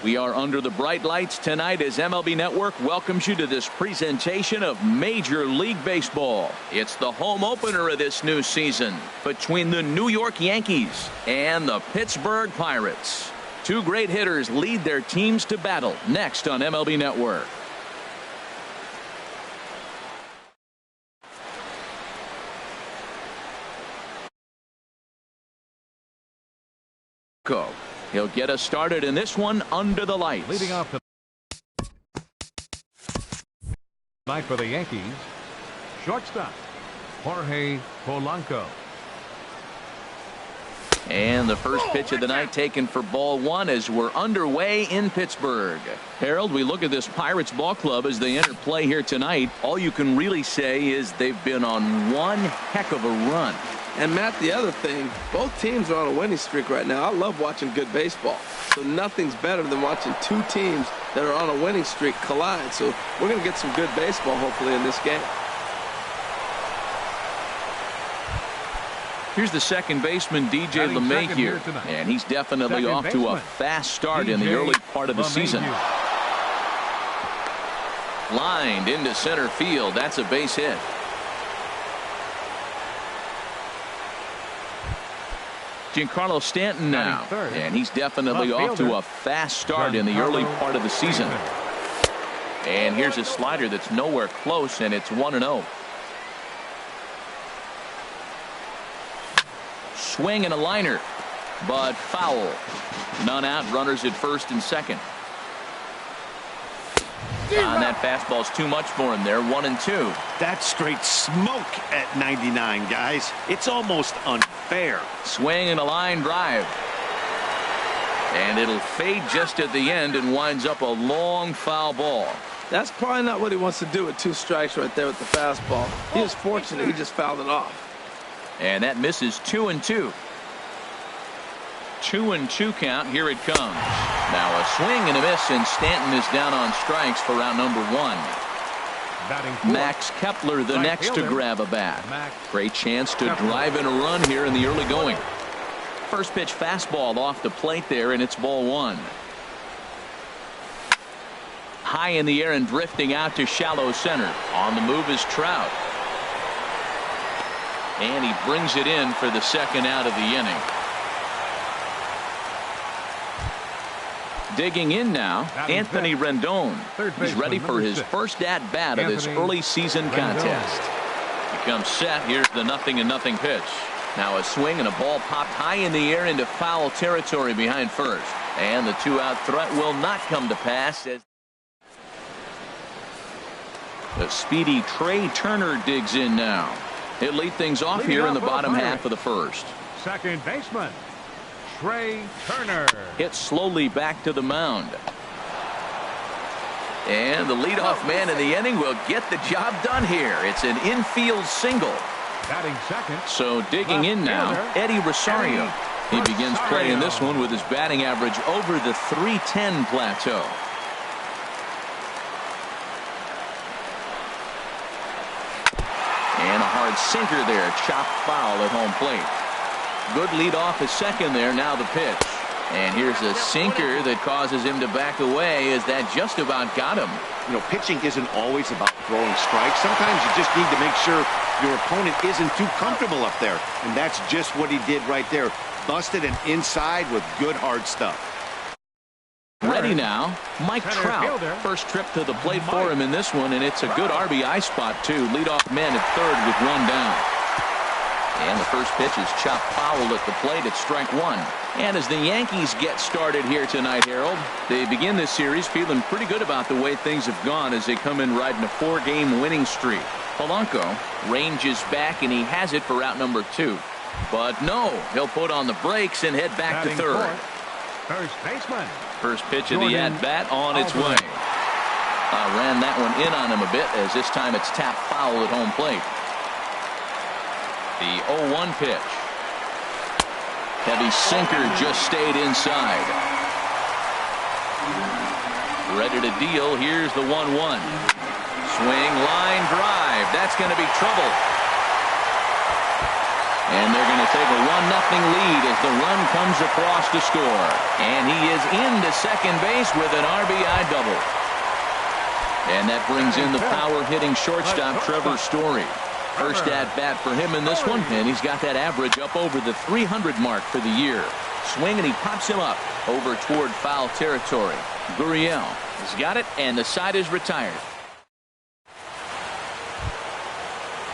We are under the bright lights tonight as MLB Network welcomes you to this presentation of Major League Baseball. It's the home opener of this new season between the New York Yankees and the Pittsburgh Pirates. Two great hitters lead their teams to battle next on MLB Network. Go. He'll get us started in this one under the lights. Leading off tonight for the Yankees, shortstop Jorge Polanco. And the first pitch of the night taken for ball one as we're underway in Pittsburgh. Harold, we look at this Pirates ball club as they enter play here tonight. All you can really say is they've been on one heck of a run. And Matt, the other thing, both teams are on a winning streak right now. I love watching good baseball. So nothing's better than watching two teams that are on a winning streak collide. So we're going to get some good baseball hopefully in this game. Here's the second baseman, DJ LeMay here. And he's definitely off to a fast start in the early part of the season. Lined into center field. That's a base hit. Giancarlo Stanton now, and he's definitely off to a fast start in the early part of the season. And here's a slider that's nowhere close, and it's 1-0. Swing and a liner, but foul. None out, runners at first and second. And that fastball's too much for him there, 1-2. That's straight smoke at 99, guys. It's almost unfair. Swing and a line drive. And it'll fade just at the end and winds up a long foul ball. That's probably not what he wants to do with two strikes right there with the fastball. He is fortunate he just fouled it off. And that misses 2-2. 2-2 count. Here it comes. Now a swing and a miss, and Stanton is down on strikes for round number one. Max Kepler the next to grab a bat. Great chance to drive in a run here in the early going. First pitch fastball off the plate there, and it's ball one. High in the air and drifting out to shallow center. On the move is Trout. And he brings it in for the second out of the inning. Digging in now, Anthony Rendon. He's ready for his first at-bat of this early season contest. He comes set. Here's the 0-0 pitch. Now a swing and a ball popped high in the air into foul territory behind first. And the two-out threat will not come to pass as the speedy Trey Turner digs in now. He'll lead things off here in the bottom half of the first. Second baseman Trey Turner hits slowly back to the mound. And the leadoff man in the inning will get the job done here. It's an infield single. Batting second. So digging in now, Eddie Rosario. He begins playing this one with his batting average over the .310 plateau. And a hard sinker there, chopped foul at home plate. Good lead off his second there. Now the pitch. And here's a sinker that causes him to back away as that just about got him. You know, pitching isn't always about throwing strikes. Sometimes you just need to make sure your opponent isn't too comfortable up there. And that's just what he did right there. Busted and inside with good hard stuff. Ready now, Mike Trout. First trip to the plate for him in this one, and it's a good RBI spot too. Leadoff man at third with one down. And the first pitch is chopped foul at the plate at strike one. And as the Yankees get started here tonight, Harold, they begin this series feeling pretty good about the way things have gone as they come in riding a 4-game winning streak. Polanco ranges back, and he has it for out number 2. But no, he'll put on the brakes and head back to third. First baseman. First pitch of the at-bat on its way. Ran that one in on him a bit as this time it's tapped foul at home plate. The 0-1 pitch. Heavy sinker just stayed inside. Ready to deal. Here's the 1-1. Swing, line drive. That's going to be trouble. And they're going to take a 1-0 lead as the run comes across to score. And he is into second base with an RBI double. And that brings in the power-hitting shortstop, Trevor Story. First at-bat for him in this one, and he's got that average up over the 300 mark for the year. Swing, and he pops him up over toward foul territory. Gurriel has got it, and the side is retired.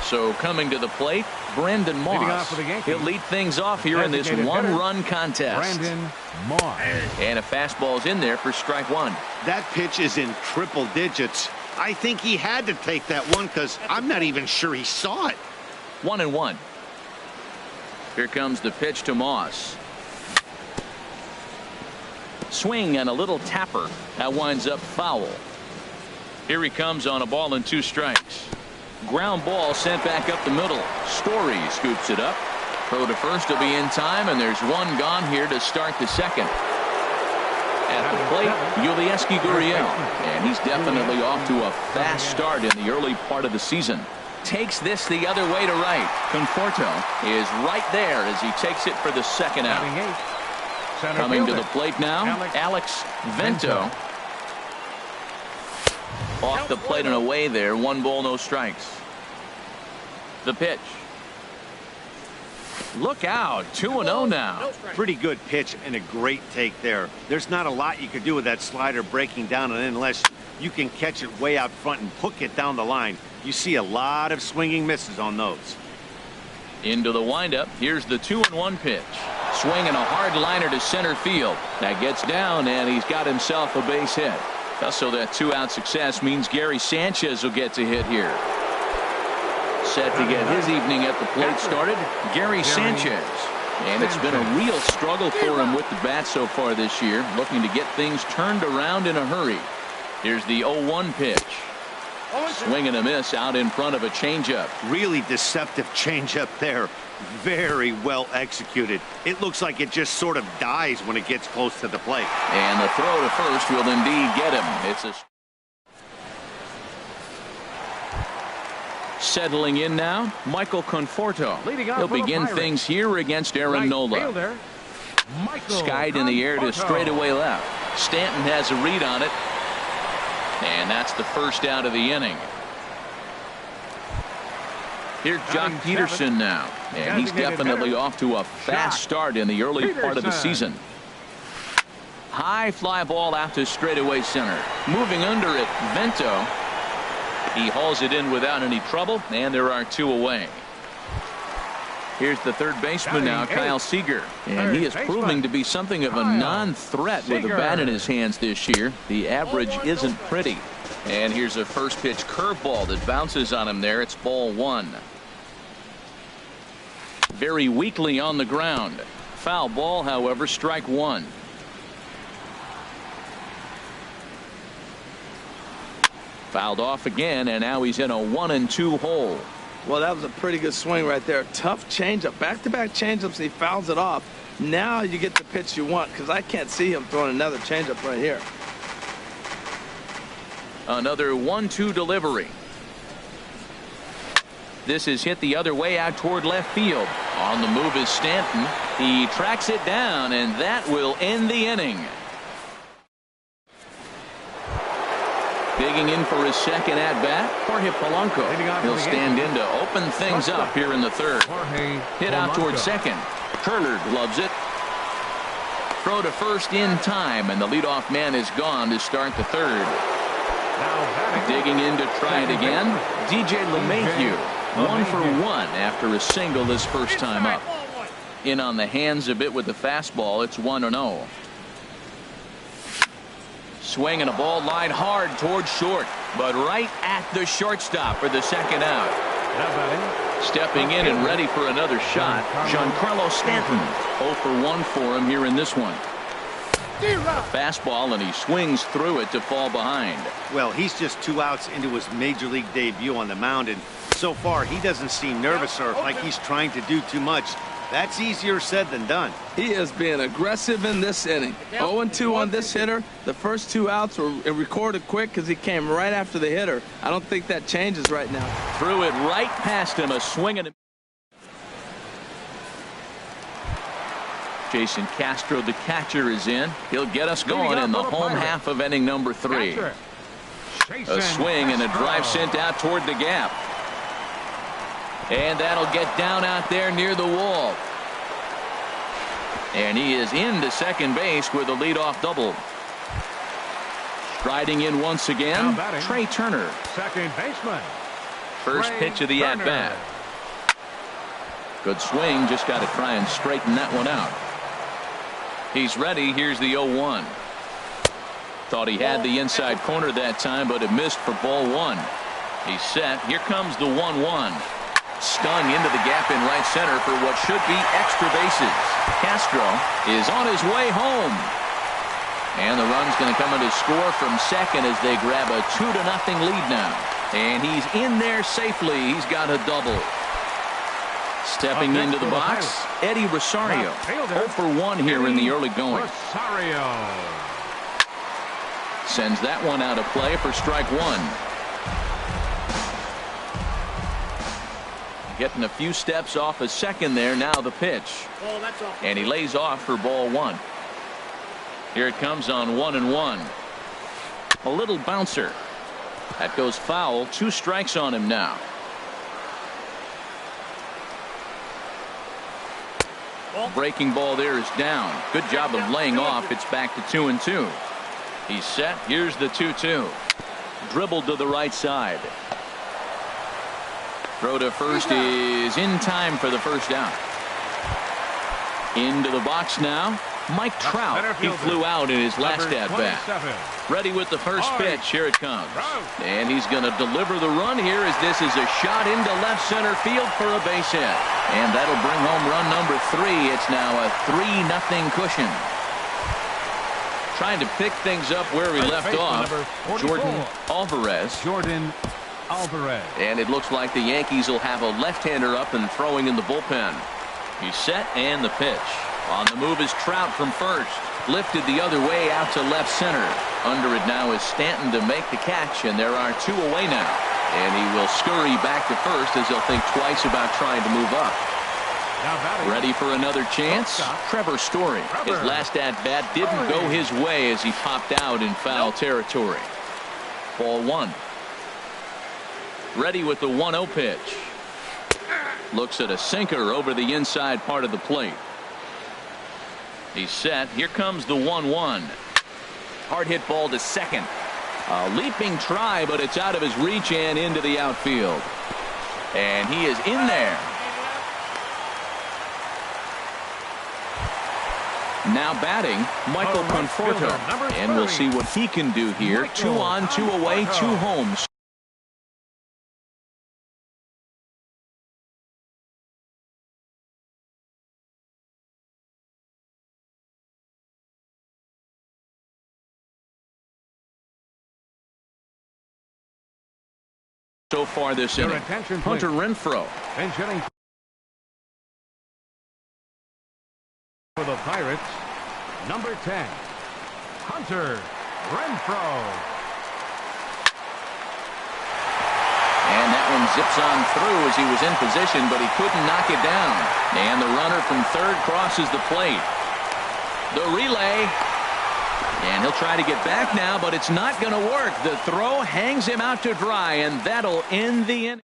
So coming to the plate, Brandon Moss. He'll lead things off here in this one-run contest. Brandon Moss. And a fastball's in there for strike one. That pitch is in triple digits. I think he had to take that one because I'm not even sure he saw it. 1-1. Here comes the pitch to Moss. Swing and a little tapper. That winds up foul. Here he comes on a ball and 2 strikes. Ground ball sent back up the middle. Story scoops it up. Throw to first will be in time, and there's one gone here to start the second. At the plate, Yulieski Gurriel, and he's definitely off to a fast start in the early part of the season. Takes this the other way to right. Conforto is right there as he takes it for the second out. Coming to the plate now, Alex Vento. Off the plate and away there. 1 ball, no strikes. The pitch. Look out. 2-0 now. Pretty good pitch and a great take there. There's not a lot you could do with that slider breaking down, and unless you can catch it way out front and hook it down the line, you see a lot of swinging misses on those. Into the windup. Here's the 2-1 pitch. Swinging a hard liner to center field. That gets down, and he's got himself a base hit. So that 2-out success means Gary Sanchez will get to hit here. Set to get his evening at the plate started, Gary Sanchez. And it's been a real struggle for him with the bat so far this year, looking to get things turned around in a hurry. Here's the 0-1 pitch. Swing and a miss out in front of a changeup. Really deceptive changeup there. Very well executed. It looks like it just sort of dies when it gets close to the plate. And the throw to first will indeed get him. It's a settling in now, Michael Conforto. He'll begin things here against Aaron Nola. Skied in the air to straightaway left. Stanton has a read on it. And that's the first out of the inning. Here's Jock Peterson now, and he's definitely off to a fast start in the early part of the season. High fly ball out to straightaway center. Moving under it, Vento. He hauls it in without any trouble, and there are 2 away. Here's the third baseman now, Kyle Seager, and he is proving to be something of a non-threat with a bat in his hands this year. The average isn't pretty. And here's a first pitch curveball that bounces on him there. It's ball 1. Very weakly on the ground. Foul ball, however, strike 1. Fouled off again, and now he's in a 1-2 hole. Well, that was a pretty good swing right there. Tough changeup. Back-to-back changeups, and he fouls it off. Now you get the pitch you want, because I can't see him throwing another changeup right here. Another 1-2 delivery. This is hit the other way out toward left field. On the move is Stanton. He tracks it down, and that will end the inning. Digging in for his second at-bat, Jorge Polanco. He'll stand in to open things up here in the third. Hit out toward second. Turner gloves it. Throw to first in time, and the leadoff man is gone to start the third. Digging in to try it again, DJ LeMahieu. 1 for 1 after a single his first time up. In on the hands a bit with the fastball. It's 1-0. Swing and a ball line hard towards short, but right at the shortstop for the second out. Stepping in and ready for another shot, Giancarlo Stanton. 0 for 1 for him here in this one. Fastball, and he swings through it to fall behind. Well, he's just 2 outs into his major league debut on the mound, and so far he doesn't seem nervous or like he's trying to do too much. That's easier said than done. He is being aggressive in this inning. 0-2 on this hitter. The first 2 outs were recorded quick because he came right after the hitter. I don't think that changes right now. Threw it right past him. A swing and a Jason Castro, the catcher, is in. He'll get us going in the home half of inning number 3. A swing and a drive sent out toward the gap. And that'll get down out there near the wall. And he is into second base with a leadoff double. Striding in once again, Trey Turner. Second baseman. First pitch of the at-bat. Good swing, just got to try and straighten that one out. He's ready. Here's the 0-1. Thought he had the inside corner that time, but it missed for ball 1. He's set. Here comes the 1-1. Stung into the gap in right center for what should be extra bases. Castro is on his way home. And the run's going to come in to score from second as they grab a 2-0 lead now. And he's in there safely. He's got a double. Stepping into the box, Eddie Rosario. 0 for 1 here in the early going. Rosario sends that one out of play for strike 1. Getting a few steps off a second there. Now the pitch. And he lays off for ball 1. Here it comes on 1-1. A little bouncer. That goes foul. 2 strikes on him now. Breaking ball there is down. Good job of laying off. It's back to 2-2. He's set. Here's the 2-2. Dribbled to the right side. Throw to first is in time for the first out. Into the box now. Mike Trout. He flew out in his last at-bat. Ready with the first pitch. Here it comes. And he's going to deliver the run here as this is a shot into left center field for a base hit. And that'll bring home run number 3. It's now a 3-0 cushion. Trying to pick things up where we left off. Jordan Alvarez. And it looks like the Yankees will have a left-hander up and throwing in the bullpen. He's set and the pitch. On the move is Trout from first. Lifted the other way out to left center. Under it now is Stanton to make the catch, and there are 2 away now. And he will scurry back to first as he'll think twice about trying to move up. Ready for another chance? Trevor Story. His last at-bat didn't go his way as he popped out in foul territory. Ball 1. Ready with the 1-0 pitch. Looks at a sinker over the inside part of the plate. He's set. Here comes the 1-1. Hard hit ball to second. A leaping try, but it's out of his reach and into the outfield. And he is in there. Now batting, Michael Conforto. And we'll see what he can do here. 2 on, 2 away, 2 homes. So far this inning. Hunter Renfroe. For the Pirates, number 10, Hunter Renfroe. And that one zips on through as he was in position, but he couldn't knock it down. And the runner from third crosses the plate. The relay. And he'll try to get back now, but it's not going to work. The throw hangs him out to dry, and that'll end the inning.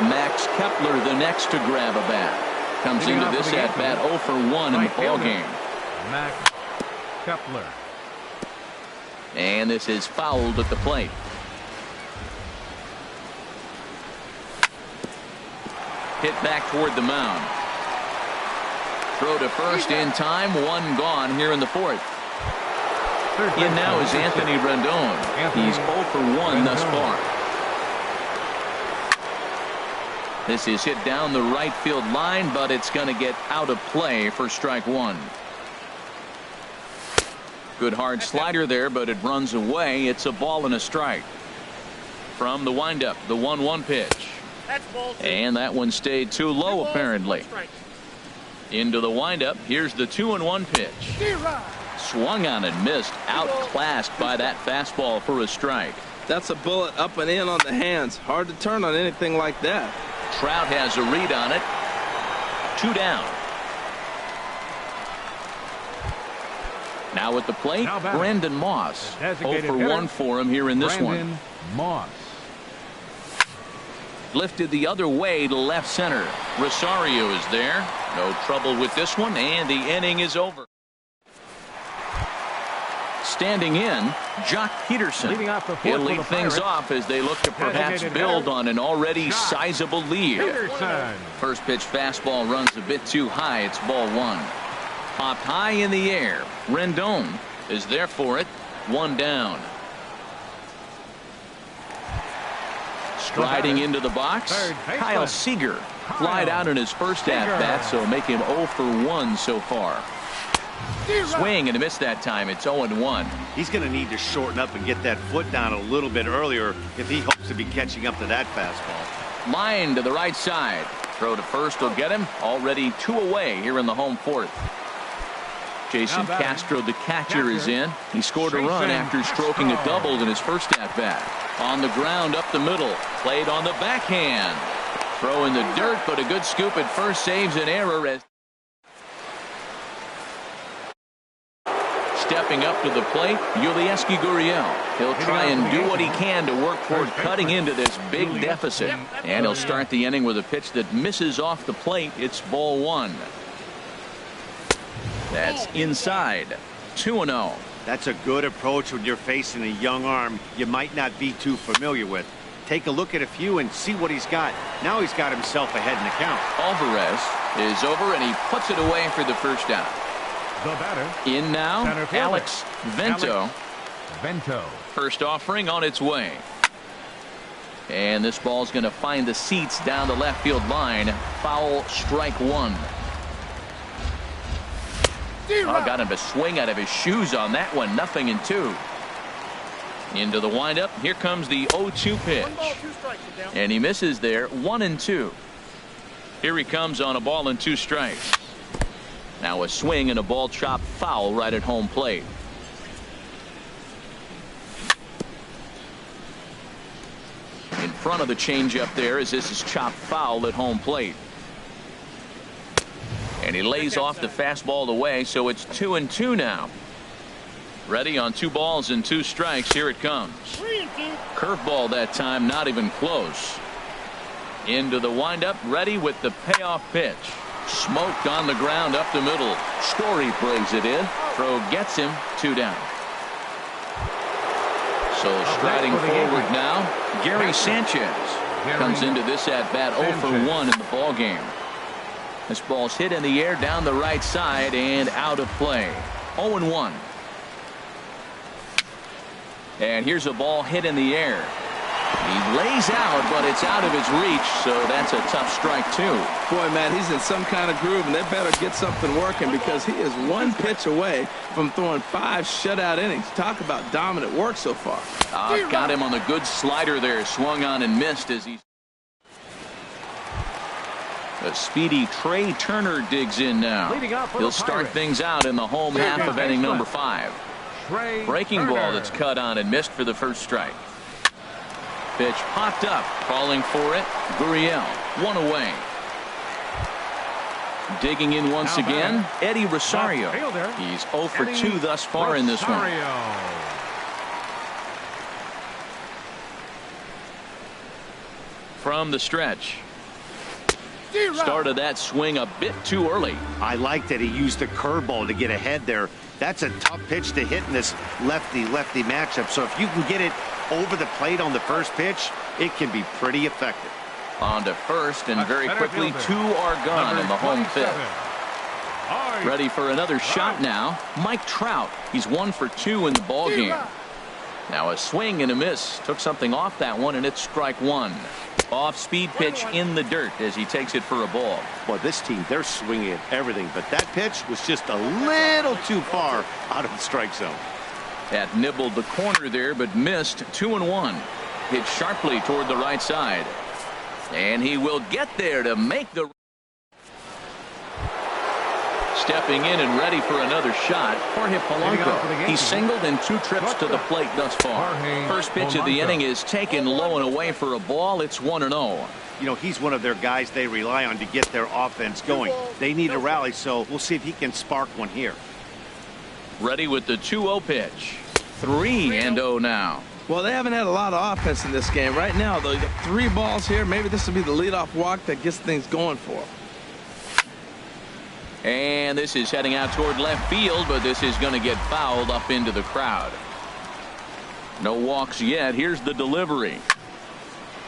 Max Kepler the next to grab a bat. Comes into this at bat 0 for 1 in the ball game. Max Kepler. And this is fouled at the plate. Hit back toward the mound. Throw to first in time. 1 gone here in the 4th. In now is Anthony Rendon. He's 0 for 1 thus far. This is hit down the right field line, but it's going to get out of play for strike 1. Good hard slider there, but it runs away. It's a ball and a strike. From the windup, the 1-1 pitch. And that one stayed too low apparently. Into the windup. Here's the 2-1 pitch. Swung on and missed. Outclassed by that fastball for a strike. That's a bullet up and in on the hands. Hard to turn on anything like that. Trout has a read on it. 2 down. Now at the plate, Brandon Moss. 0 for 1 for him here in this one. Moss. Lifted the other way to left center. Rosario is there. No trouble with this one, and the inning is over. Standing in, Jock Peterson. He'll lead things off as they look to perhaps build on an already sizable lead. First pitch fastball runs a bit too high. It's ball 1. Popped high in the air. Rendon is there for it. 1 down. Striding into the box, Kyle Seager. Flied out in his first at-bat, so make him 0 for 1 so far. Swing and a miss that time. It's 0-1. He's going to need to shorten up and get that foot down a little bit earlier if he hopes to be catching up to that fastball. Line to the right side. Throw to first will get him. Already 2 away here in the home 4th. Jason Castro, the catcher, is in. He scored a run after stroking a double in his first at-bat. On the ground up the middle. Played on the backhand. Throw in the dirt, but a good scoop at first saves an error as stepping up to the plate, Yulieski Gurriel. He'll try and do what he can to work toward cutting into this big deficit. And he'll start the inning with a pitch that misses off the plate. It's ball 1. That's inside. 2-0. That's a good approach when you're facing a young arm you might not be too familiar with. Take a look at a few and see what he's got. Now he's got himself ahead in the count. Alvarez is over, and he puts it away for the first out. The batter. In now, Alex Vento. Vento. First offering on its way. And this ball's going to find the seats down the left field line. Foul, strike 1. Oh, got him to swing out of his shoes on that one. 0-2. Into the windup. Here comes the 0-2 pitch. 1 ball, 2 strikes, and he misses there. 1-2. Here he comes on a ball and 2 strikes. Now a swing and a ball chopped foul right at home plate. In front of the changeup there as this is chopped foul at home plate. And he lays off the fastball away, so it's 2-2 now. Ready on 2 balls and 2 strikes. Here it comes. 3-2. Curveball that time, not even close. Into the windup, ready with the payoff pitch. Smoked on the ground up the middle. Story plays it in. Throw gets him. 2 down. So striding forward now, Gary Sanchez comes into this at bat 0 for 1 in the ball game. This ball's hit in the air down the right side and out of play. 0-1. And here's a ball hit in the air. He lays out, but it's out of his reach, so that's a tough strike, too. Boy, man, he's in some kind of groove, and they better get something working because he is 1 pitch away from throwing 5 shutout innings. Talk about dominant work so far. Got him on the good slider there. Swung on and missed as he. A speedy Trey Turner digs in now. He'll start things out in the home half of inning number 5. Breaking ball that's cut on and missed for the first strike. Pitch popped up, calling for it. Gurriel, 1 away. Digging in once again, Eddie Rosario. He's 0 for 2 thus far in this one. From the stretch. Started that swing a bit too early. I like that he used the curveball to get ahead there. That's a tough pitch to hit in this lefty-lefty matchup. So if you can get it over the plate on the first pitch, it can be pretty effective. On to first, and very quickly 2 are gone in the home 5th. Ready for another shot now. Mike Trout. He's 1 for 2 in the ball game. Now a swing and a miss. Took something off that one, and it's strike 1. Off-speed pitch in the dirt as he takes it for a ball. Boy, this team, they're swinging at everything, but that pitch was just a little too far out of the strike zone. That nibbled the corner there, but missed. 2-1. Hit sharply toward the right side. And he will get there to make the. Stepping in and ready for another shot, Jorge Polanco. He's singled in 2 trips to the plate thus far. First pitch of the inning is taken low and away for a ball. It's 1-0. You know, he's one of their guys they rely on to get their offense going. They need a rally, so we'll see if he can spark one here. Ready with the 2-0 pitch. 3-0 now. Well, they haven't had a lot of offense in this game. Right now, though, you got 3 balls here. Maybe this will be the leadoff walk that gets things going for them. And this is heading out toward left field, but this is going to get fouled up into the crowd. No walks yet. Here's the delivery.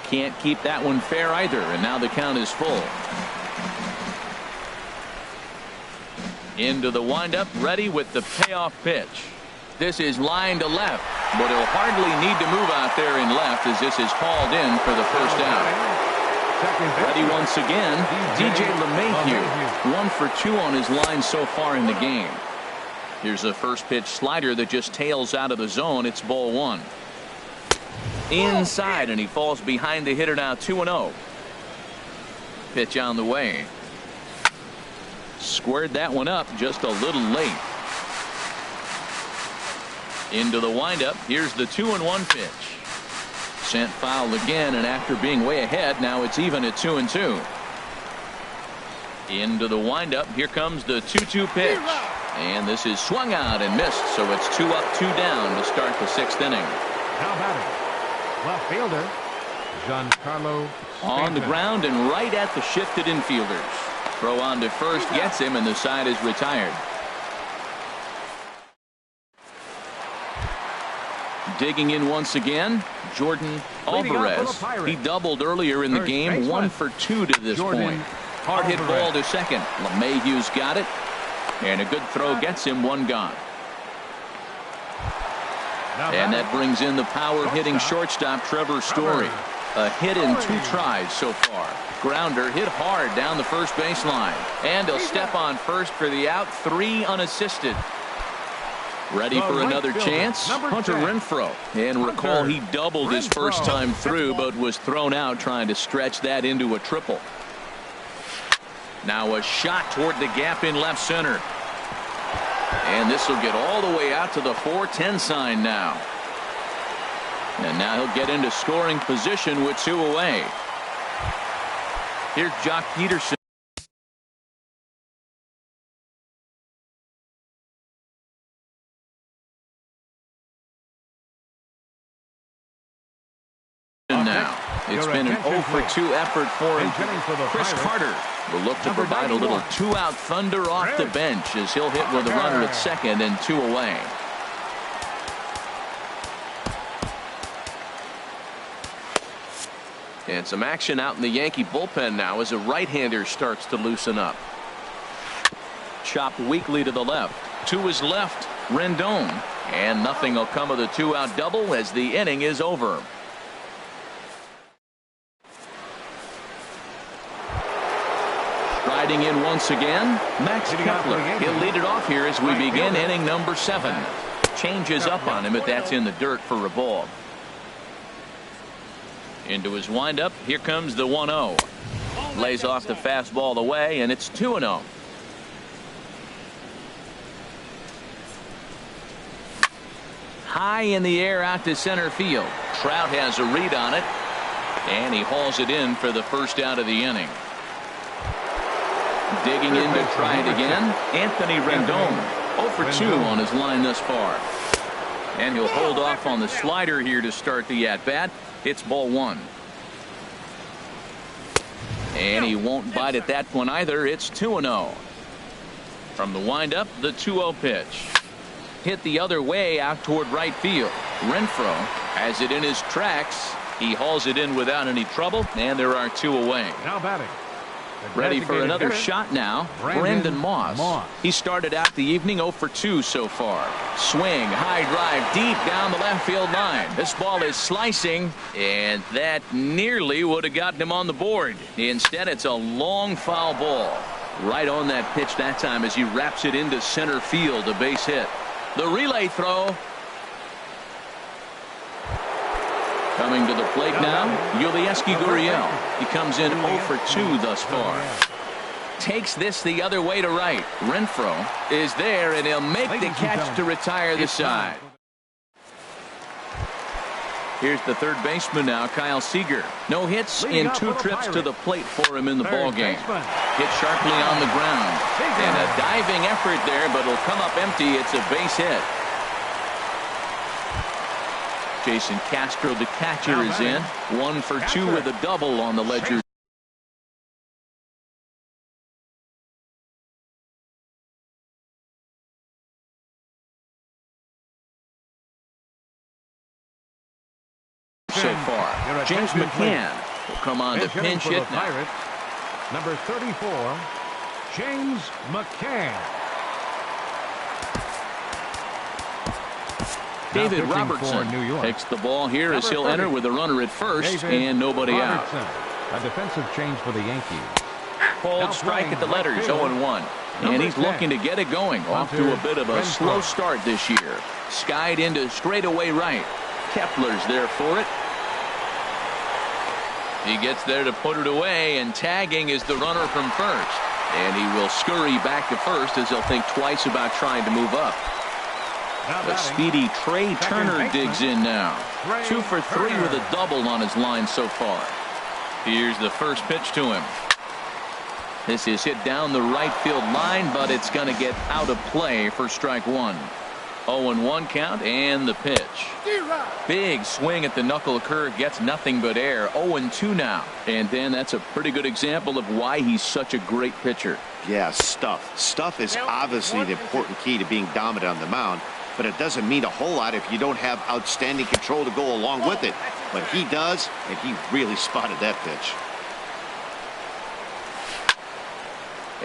Can't keep that one fair either, and now the count is full. Into the windup, ready with the payoff pitch. This is line to left, but he'll hardly need to move out there in left as this is hauled in for the first out. Ready once again, DJ LeMahieu, 1 for 2 on his line so far in the game. Here's a first pitch slider that just tails out of the zone. It's ball 1. Inside, and he falls behind the hitter now. 2-0. Pitch on the way. Squared that one up just a little late. Into the windup. Here's the 2-1 pitch. Sent foul again, and after being way ahead, now it's even at 2-2. Into the windup. Here comes the 2-2 pitch. And this is swung out and missed, so it's 2 up, 2 down to start the 6th inning. Now batting, left fielder, Giancarlo Stanton. On the ground and right at the shifted infielders. Throw on to first gets him, and the side is retired. Digging in once again, Jordan Alvarez. He doubled earlier in the game, 1 for 2 to this point. Hard hit ball to second. LeMahieu's got it. And a good throw gets him 1 gone. And that brings in the power hitting shortstop Trevor Story. A hit in 2 tries so far. Grounder hit hard down the first baseline. And he'll step on first for the out. 3 unassisted. Ready for another chance? Hunter Renfroe. And recall he doubled his first time through, but was thrown out trying to stretch that into a triple. Now a shot toward the gap in left center. And this will get all the way out to the 4-10 sign now. And now he'll get into scoring position with 2 away. Here's Jock Peterson. Now it's been an 0 for 2 effort for him. Chris Carter will look to provide a little 2-out thunder off the bench as he'll hit with a runner at second and 2 away. And some action out in the Yankee bullpen now as a right-hander starts to loosen up. Chopped weakly to the left. To his left, Rendon. And nothing will come of the 2-out double as the inning is over. Riding in once again, Max Kepler. He'll lead it off here as we begin inning number 7. Changes up on him, but that's in the dirt for a ball. Into his windup. Here comes the 1-0. Lays off the fastball away, and it's 2-0. High in the air out to center field. Trout has a read on it, and he hauls it in for the first out of the inning. Digging in to try it again, Anthony Rendon. 0 for 2 on his line thus far. And he'll hold off on the slider here to start the at-bat. It's ball 1. And he won't bite at that one either. It's 2-0. From the windup, the 2-0 pitch. Hit the other way out toward right field. Renfroe has it in his tracks. He hauls it in without any trouble, and there are 2 away. Now batting. Ready for another shot now, Brandon Moss. He started out the evening 0 for 2 so far. Swing, high drive, deep down the left field line. This ball is slicing, and that nearly would have gotten him on the board. Instead, it's a long foul ball. Right on that pitch that time as he wraps it into center field, a base hit. The relay throw. Coming to the plate now, Yulieski Gurriel. He comes in 0 for 2 thus far. Takes this the other way to right. Renfroe is there, and he'll make the catch to retire the side. Here's the third baseman now, Kyle Seager. No hits in 2 trips to the plate for him in the ballgame. Hit sharply on the ground. And a diving effort there, but it'll come up empty. It's a base hit. Jason Castro, the catcher, is in. 1 for 2 with a double on the ledger. So far, James McCann will come on to pinch hit now. Number 34, James McCann. David Robertson takes the ball here as he'll enter with a runner at first and nobody out. A defensive change for the Yankees. Hold strike at the letters, 0-1. And he's looking to get it going. Off to a bit of a slow start this year. Skied into straightaway right. Kepler's there for it. He gets there to put it away, and tagging is the runner from first. And he will scurry back to first as he'll think twice about trying to move up. The speedy Trey Turner digs in now. 2 for 3 with a double on his line so far. Here's the first pitch to him. This is hit down the right field line, but it's going to get out of play for strike 1. 0-1 count and the pitch. Big swing at the knuckle curve, gets nothing but air. 0-2 now. And then that's a pretty good example of why he's such a great pitcher. Yeah, stuff. Stuff is obviously the important key to being dominant on the mound, but it doesn't mean a whole lot if you don't have outstanding control to go along with it. But he does, and he really spotted that pitch.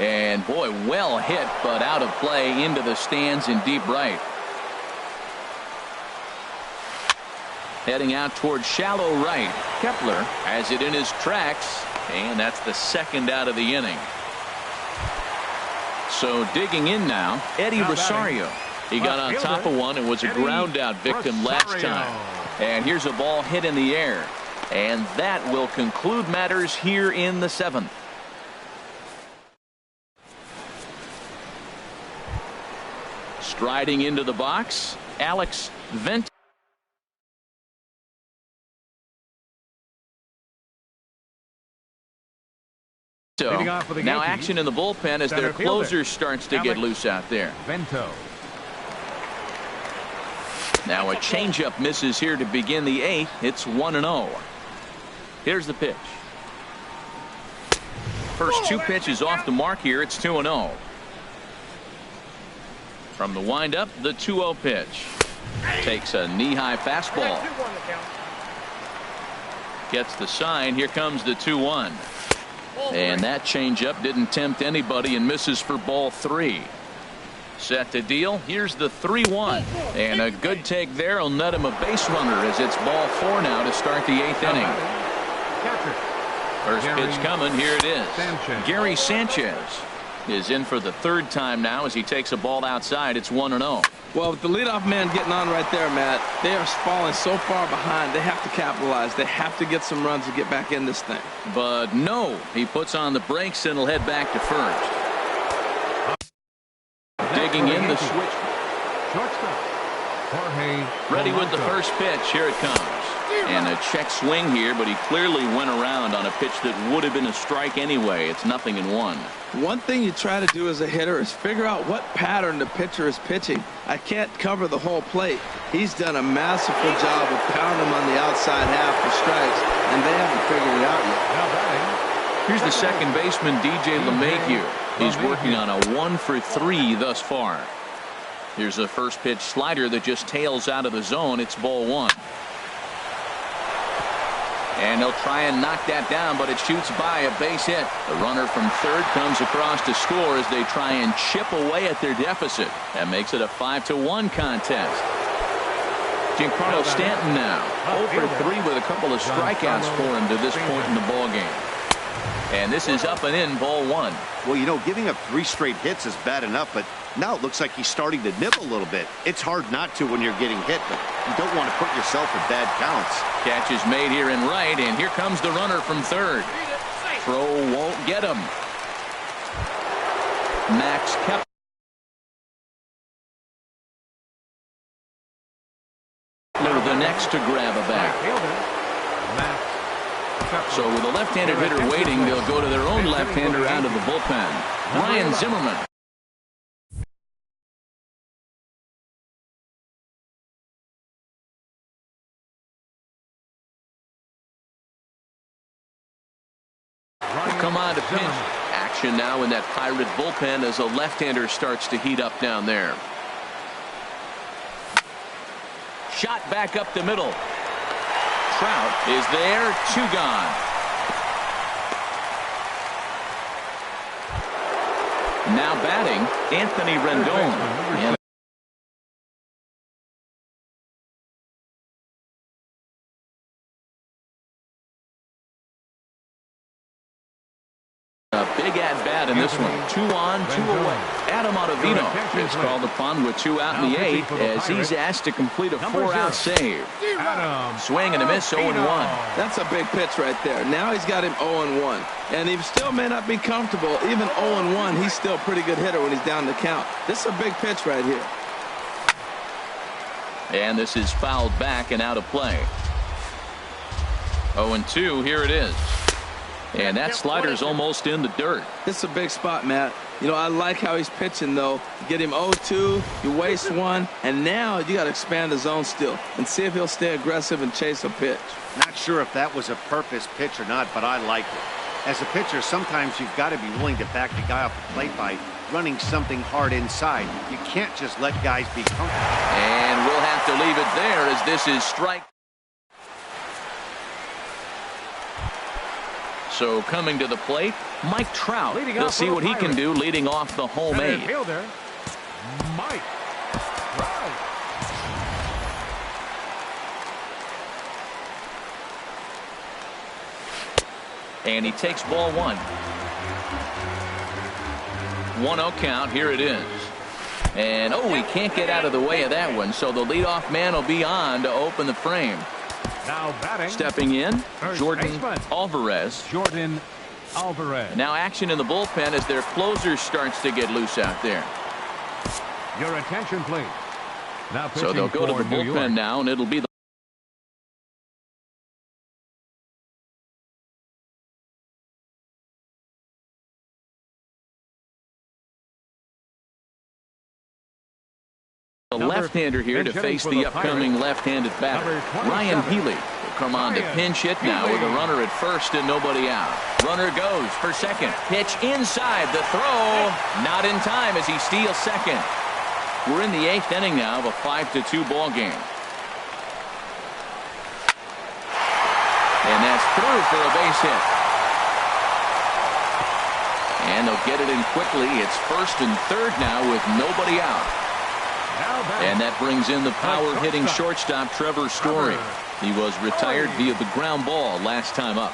And boy, well hit, but out of play into the stands in deep right. Heading out towards shallow right. Kepler has it in his tracks, and that's the second out of the inning. So digging in now, Eddie Rosario. He got on top of one and was a ground out victim last time. And here's a ball hit in the air. And that will conclude matters here in the 7th. Striding into the box, Alex Vent. Now action in the bullpen as their closer starts to get loose out there. Vento. Now a changeup misses here to begin the 8th. It's 1-0. Here's the pitch. First 2 pitches off the mark here. It's 2-0. From the windup, the 2-0 pitch. Takes a knee-high fastball. Gets the sign. Here comes the 2-1. And that changeup didn't tempt anybody and misses for ball 3. Set to deal. Here's the 3-1. And a good take there will net him a base runner as it's ball 4 now to start the 8th inning. First pitch coming. Here it is. Gary Sanchez is in for the 3rd time now as he takes a ball outside. It's 1-0. Well, with the leadoff man getting on right there, Matt, they are falling so far behind. They have to capitalize. They have to get some runs to get back in this thing. But no, he puts on the brakes and will head back to first. Digging in the switch. Ready with the first pitch. Here it comes. And a check swing here, but he clearly went around on a pitch that would have been a strike anyway. It's 0-1. One thing you try to do as a hitter is figure out what pattern the pitcher is pitching. I can't cover the whole plate. He's done a masterful job of pounding him on the outside half for strikes, and they haven't figured it out yet. Here's the second baseman, DJ LeMahieu. He's working on a 1 for 3 thus far. Here's a first pitch slider that just tails out of the zone. It's ball 1. And they'll try and knock that down, but it shoots by a base hit. The runner from third comes across to score as they try and chip away at their deficit. That makes it a 5-1 contest. Giancarlo Stanton now 0 for 3 with a couple of strikeouts for him to this point in the ballgame. And this is up and in, ball 1. Well, you know, giving up 3 straight hits is bad enough, but now it looks like he's starting to nibble a little bit. It's hard not to when you're getting hit, but you don't want to put yourself in bad counts. Catch is made here in right, and here comes the runner from third. Throw won't get him. Max Kepler. The next looks to grab a bat. So with a left-handed hitter waiting, they'll go to their own left-hander out of the bullpen. Ryan Zimmerman. Come on to pinch. Action now in that Pirate bullpen as a left-hander starts to heat up down there. Shot back up the middle. Trout is there, 2 gone. Now batting, Anthony Rendon. And a big at-bat in this one. 2 on, 2 away. Adam Ottavino is called upon with 2 out in the 8th as he's asked to complete a 4-out save. Swing and a miss, 0-1. That's a big pitch right there. Now he's got him 0-1. And he still may not be comfortable. Even 0-1, he's still a pretty good hitter when he's down the count. This is a big pitch right here. And this is fouled back and out of play. 0-2, here it is. And that slider's almost in the dirt. This is a big spot, Matt. You know, I like how he's pitching, though. You get him 0-2, you waste 1, and now you got to expand the zone still and see if he'll stay aggressive and chase a pitch. Not sure if that was a purpose pitch or not, but I liked it. As a pitcher, sometimes you've got to be willing to back the guy off the plate by running something hard inside. You can't just let guys be comfortable. And we'll have to leave it there as this is strike. So coming to the plate, Mike Trout. We'll see what he can do leading off the home 8. Fielder, Mike Trout. And he takes ball 1. 1-0 count. Here it is. And he can't get out of the way of that one. So the leadoff man will be on to open the frame. Now batting. Stepping in, Jordan Alvarez. Now action in the bullpen as their closer starts to get loose out there. Your attention, please. Now so they'll go to the bullpen now, and it'll be the left-hander here to face the upcoming left-handed batter. Ryan Healy will come on to pinch hit now with a runner at first and nobody out. Runner goes for second. Pitch inside. The throw not in time as he steals second. We're in the 8th inning now of a 5-2 ball game. And that's through for a base hit. And they'll get it in quickly. It's first and third now with nobody out. And that brings in the power-hitting shortstop Trevor Story. He was retired via the ground ball last time up.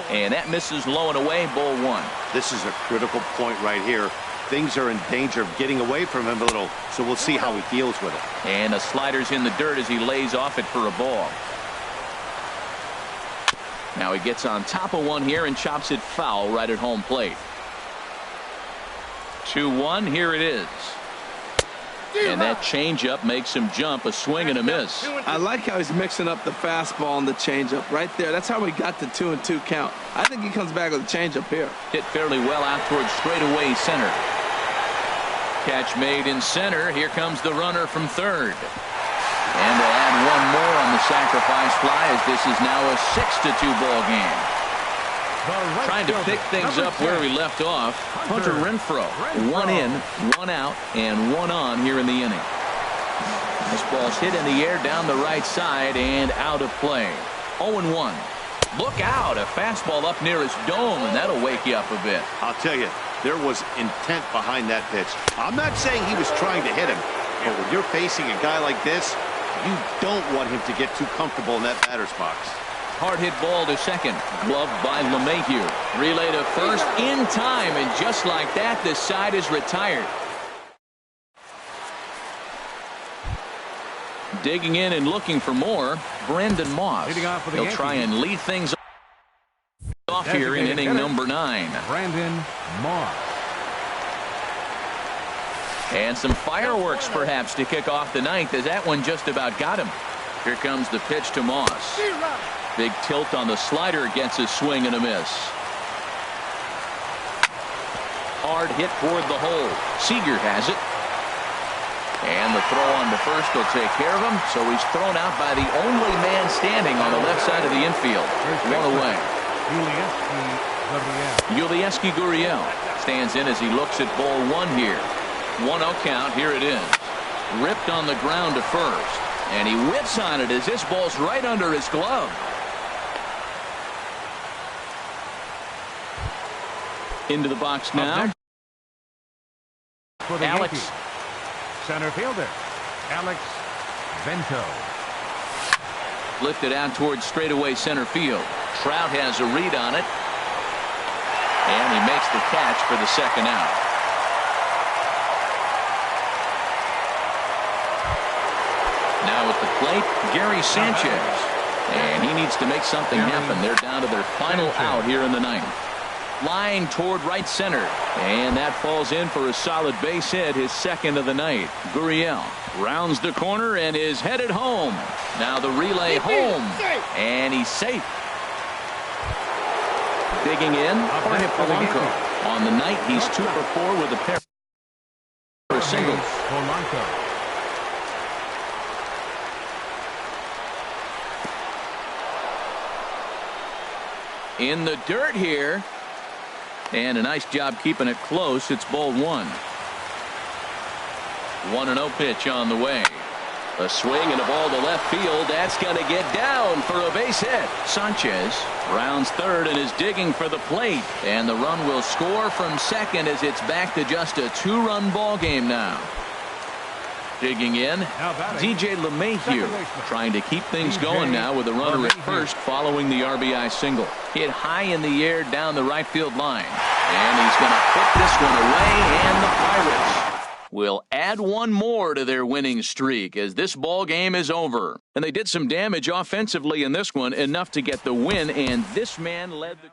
And that misses low and away, ball 1. This is a critical point right here. Things are in danger of getting away from him a little, so we'll see how he deals with it. And the slider's in the dirt as he lays off it for a ball. Now he gets on top of one here and chops it foul right at home plate. 2-1, here it is. And that changeup makes him jump, a swing and a miss. I like how he's mixing up the fastball and the changeup right there. That's how we got the 2-2 count. I think he comes back with a changeup here. Hit fairly well out towards straightaway center. Catch made in center. Here comes the runner from third. And they'll add one more on the sacrifice fly as this is now a 6-2 ball game. Trying to pick things up where we left off. Hunter Renfroe. 1 in, 1 out, and 1 on here in the inning. This ball's hit in the air down the right side and out of play. 0-1. Look out. A fastball up near his dome, and that'll wake you up a bit. I'll tell you, there was intent behind that pitch. I'm not saying he was trying to hit him, but when you're facing a guy like this, you don't want him to get too comfortable in that batter's box. Hard hit ball to second. Gloved by LeMahieu. Relay to first in time, and just like that, the side is retired. Digging in and looking for more, Brandon Moss. He'll try and lead things off here in inning number 9. Brandon Moss. And some fireworks perhaps to kick off the 9th as that one just about got him. Here comes the pitch to Moss. Big tilt on the slider, gets a swing and a miss. Hard hit toward the hole. Seager has it. And the throw on to first will take care of him. So he's thrown out by the only man standing on the left side of the infield. One away. Yulieski Gurriel stands in as he looks at ball one here. 1-0 count. Here it is. Ripped on the ground to first. And he whips on it as this ball's right under his glove. Into the box now. For the Alex. Yankees, center fielder, Alex Vento. Lifted out towards straightaway center field. Trout has a read on it. And he makes the catch for the second out. Now at the plate, Gary Sanchez. And he needs to make something happen. They're down to their final out here in the ninth. Flying toward right center. And that falls in for a solid base hit, his second of the night. Gurriel rounds the corner and is headed home. Now the relay home. And he's safe. Digging in, Jorge Polanco. On the night, he's 2 for 4 with a pair of singles. Polanco. In the dirt here. And a nice job keeping it close. It's ball one. 1-0 pitch on the way. A swing and a ball to left field. That's going to get down for a base hit. Sanchez rounds third and is digging for the plate. And the run will score from second as it's back to just a 2-run ball game now. Digging in, DJ LeMahieu trying to keep things going now with a runner at first following the RBI single. Hit high in the air down the right field line. And he's going to put this one away, and the Pirates will add one more to their winning streak as this ball game is over. And they did some damage offensively in this one, enough to get the win, and this man led the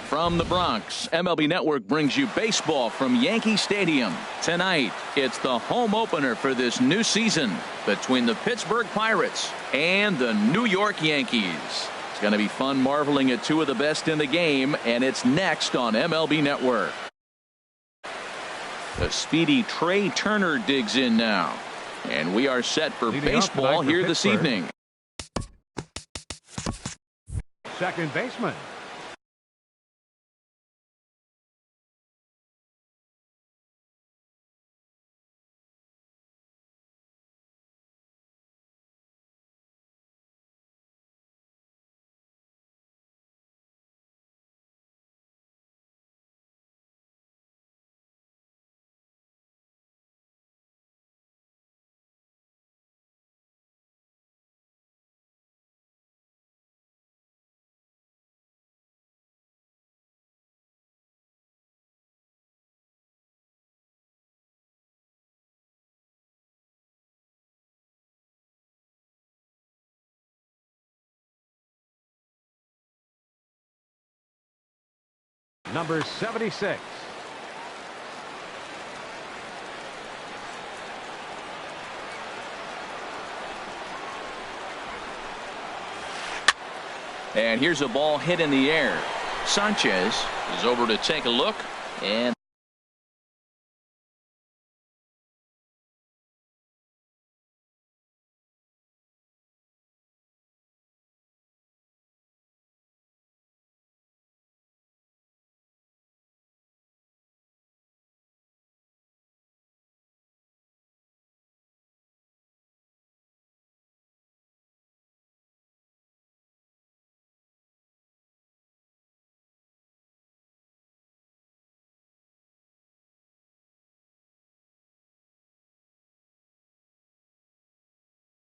From the Bronx, MLB Network brings you baseball from Yankee Stadium. Tonight, it's the home opener for this new season between the Pittsburgh Pirates and the New York Yankees. It's going to be fun marveling at two of the best in the game, and it's next on MLB Network. The speedy Trey Turner digs in now, and we are set for baseball here this evening. Second baseman. Number 76. And here's a ball hit in the air. Sanchez is over to take a look, and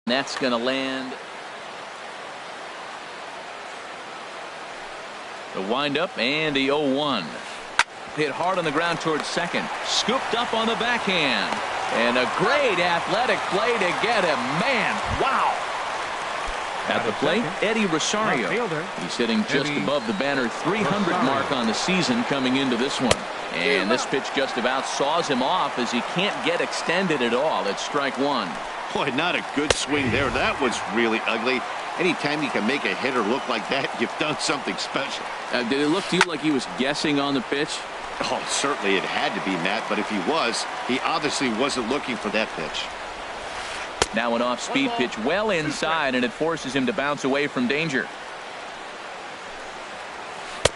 that's going to land. The windup and the 0-1. Hit hard on the ground towards second. Scooped up on the backhand. And a great athletic play to get him. Man, wow. At the plate, Eddie Rosario. He's hitting just above the banner 300 mark on the season coming into this one. And this pitch just about saws him off as he can't get extended at all. It's strike one. Boy, not a good swing there. That was really ugly. Anytime you can make a hitter look like that, you've done something special. Did it look to you like he was guessing on the pitch? Oh, certainly it had to be, Matt, but if he was, he obviously wasn't looking for that pitch. Now an off-speed pitch well inside, and it forces him to bounce away from danger.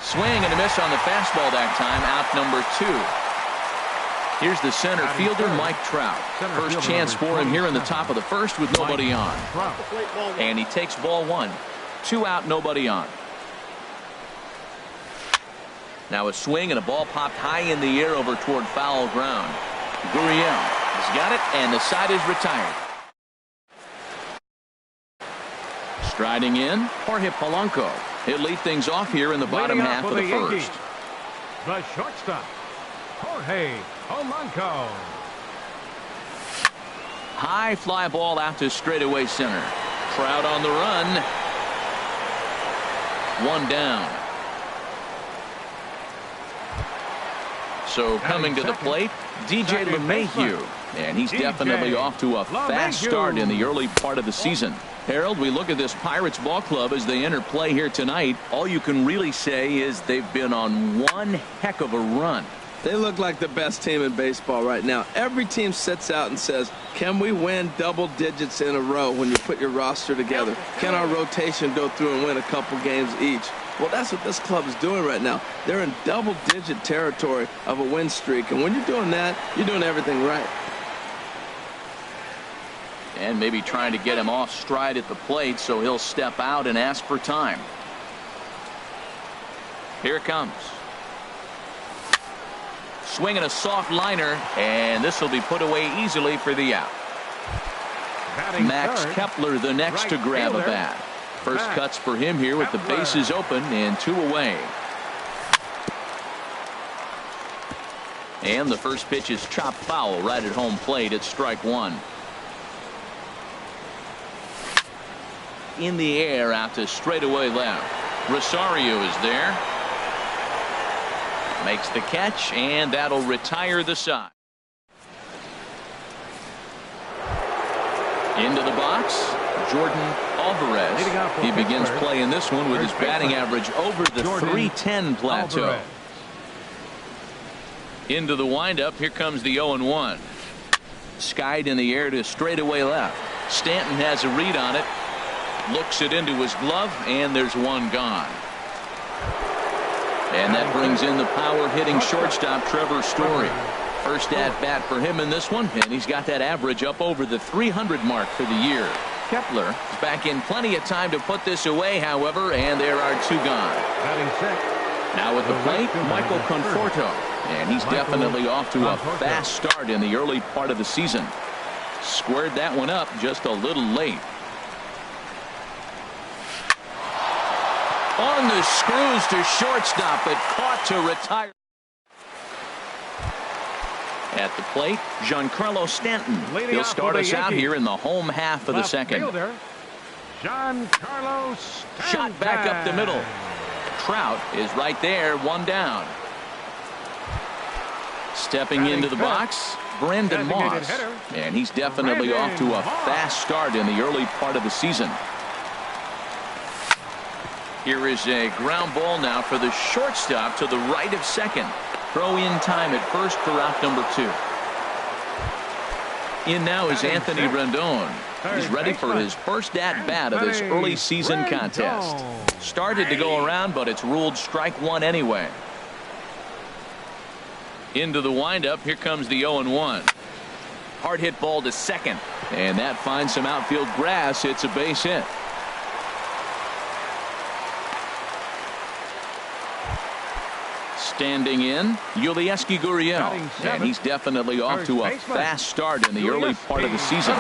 Swing and a miss on the fastball that time. Out number 2. Here's the center fielder, Mike Trout. First chance for him here in the top of the first with nobody on. And he takes ball 1. 2 out, nobody on. Now a swing and a ball popped high in the air over toward foul ground. Gurriel has got it, and the side is retired. Striding in, Jorge Polanco. He'll lead things off here in the bottom half of the first. The shortstop, Jorge Polanco. High fly ball out to straightaway center. Trout on the run. 1 down. So coming to the plate, DJ LeMahieu. And he's definitely off to a fast start in the early part of the season. Harold, we look at this Pirates ball club as they enter play here tonight. All you can really say is they've been on one heck of a run. They look like the best team in baseball right now. Every team sits out and says, can we win double digits in a row when you put your roster together? Can our rotation go through and win a couple games each? Well, that's what this club is doing right now. They're in double-digit territory of a win streak. And when you're doing that, you're doing everything right. And maybe trying to get him off stride at the plate, so he'll step out and ask for time. Here it comes. Swinging a soft liner, and this will be put away easily for the out. Max Kepler the next to grab a bat. First cuts for him here with the bases open and 2 away. And the first pitch is chopped foul right at home plate. It's strike 1. in the air out to straightaway left. Rosario is there. Makes the catch, and that'll retire the side. Into the box, Jordan Alvarez. He begins play in this one with his batting average over the 310 plateau. Into the windup, here comes the 0-1. Skied in the air to straightaway left. Stanton has a read on it. Looks it into his glove, and there's one gone. And that brings in the power-hitting shortstop Trevor Story. First at-bat for him in this one, and he's got that average up over the 300 mark for the year. Kepler is back in plenty of time to put this away, however, and there are two gone. Now at the plate, Michael Conforto, and he's definitely off to a fast start in the early part of the season. Squared that one up just a little late. On the screws to shortstop, but caught to retire. At the plate, Giancarlo Stanton. He'll start us out here in the home half of the second. Giancarlo Stanton. Shot back up the middle. Trout is right there, one down. Stepping into the box, Brandon Moss. And he's definitely off to a fast start in the early part of the season. Here is a ground ball now for the shortstop to the right of second. Throw in time at first for out number 2. In now is Anthony Rendon. He's ready for his first at-bat of this early season contest. Started to go around, but it's ruled strike one anyway. Into the windup, here comes the 0-1. Hard hit ball to second, and that finds some outfield grass. It's a base hit. Standing in, Yulieski Gurriel, and he's definitely off to a fast start in the early part of the season.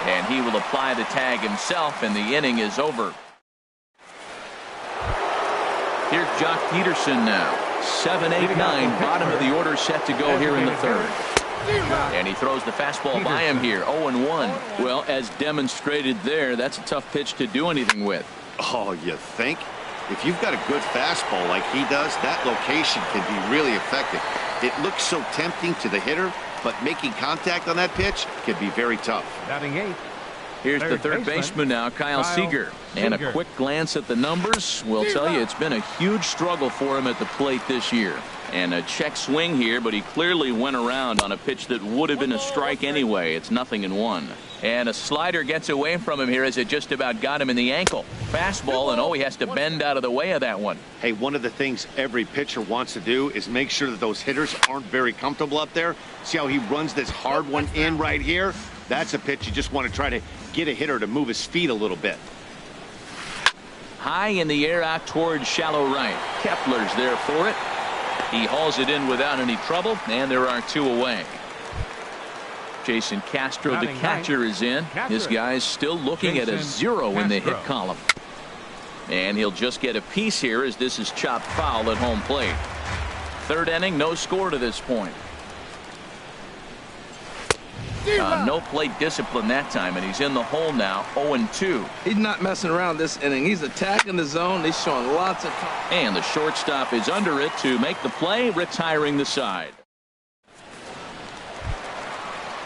And he will apply the tag himself, and the inning is over. Here's Jock Peterson now. 7, 8, 9, bottom of the order set to go here in the third. And he throws the fastball by him here, 0-1. Well, as demonstrated there, that's a tough pitch to do anything with. Oh, you think? If you've got a good fastball like he does, that location can be really effective. It looks so tempting to the hitter, but making contact on that pitch can be very tough. Batting 8. Here's the third baseman now, Kyle Seager. And a quick glance at the numbers will tell you it's been a huge struggle for him at the plate this year. And a check swing here, but he clearly went around on a pitch that would have been a strike anyway. It's 0-1. And a slider gets away from him here as it just about got him in the ankle. Fastball, and he has to bend out of the way of that one. Hey, one of the things every pitcher wants to do is make sure that those hitters aren't very comfortable up there. See how he runs this hard one in right here? That's a pitch you just want to try to get a hitter to move his feet a little bit. High in the air out towards shallow right. Kepler's there for it. He hauls it in without any trouble, and there are two away. Jason Castro, the catcher, is in. This guy's still looking at a 0 in the hit column. And he'll just get a piece here as this is chopped foul at home plate. Third inning, no score to this point. No plate discipline that time, and he's in the hole now, 0-2. He's not messing around this inning. He's attacking the zone. He's showing lots of time. And the shortstop is under it to make the play, retiring the side.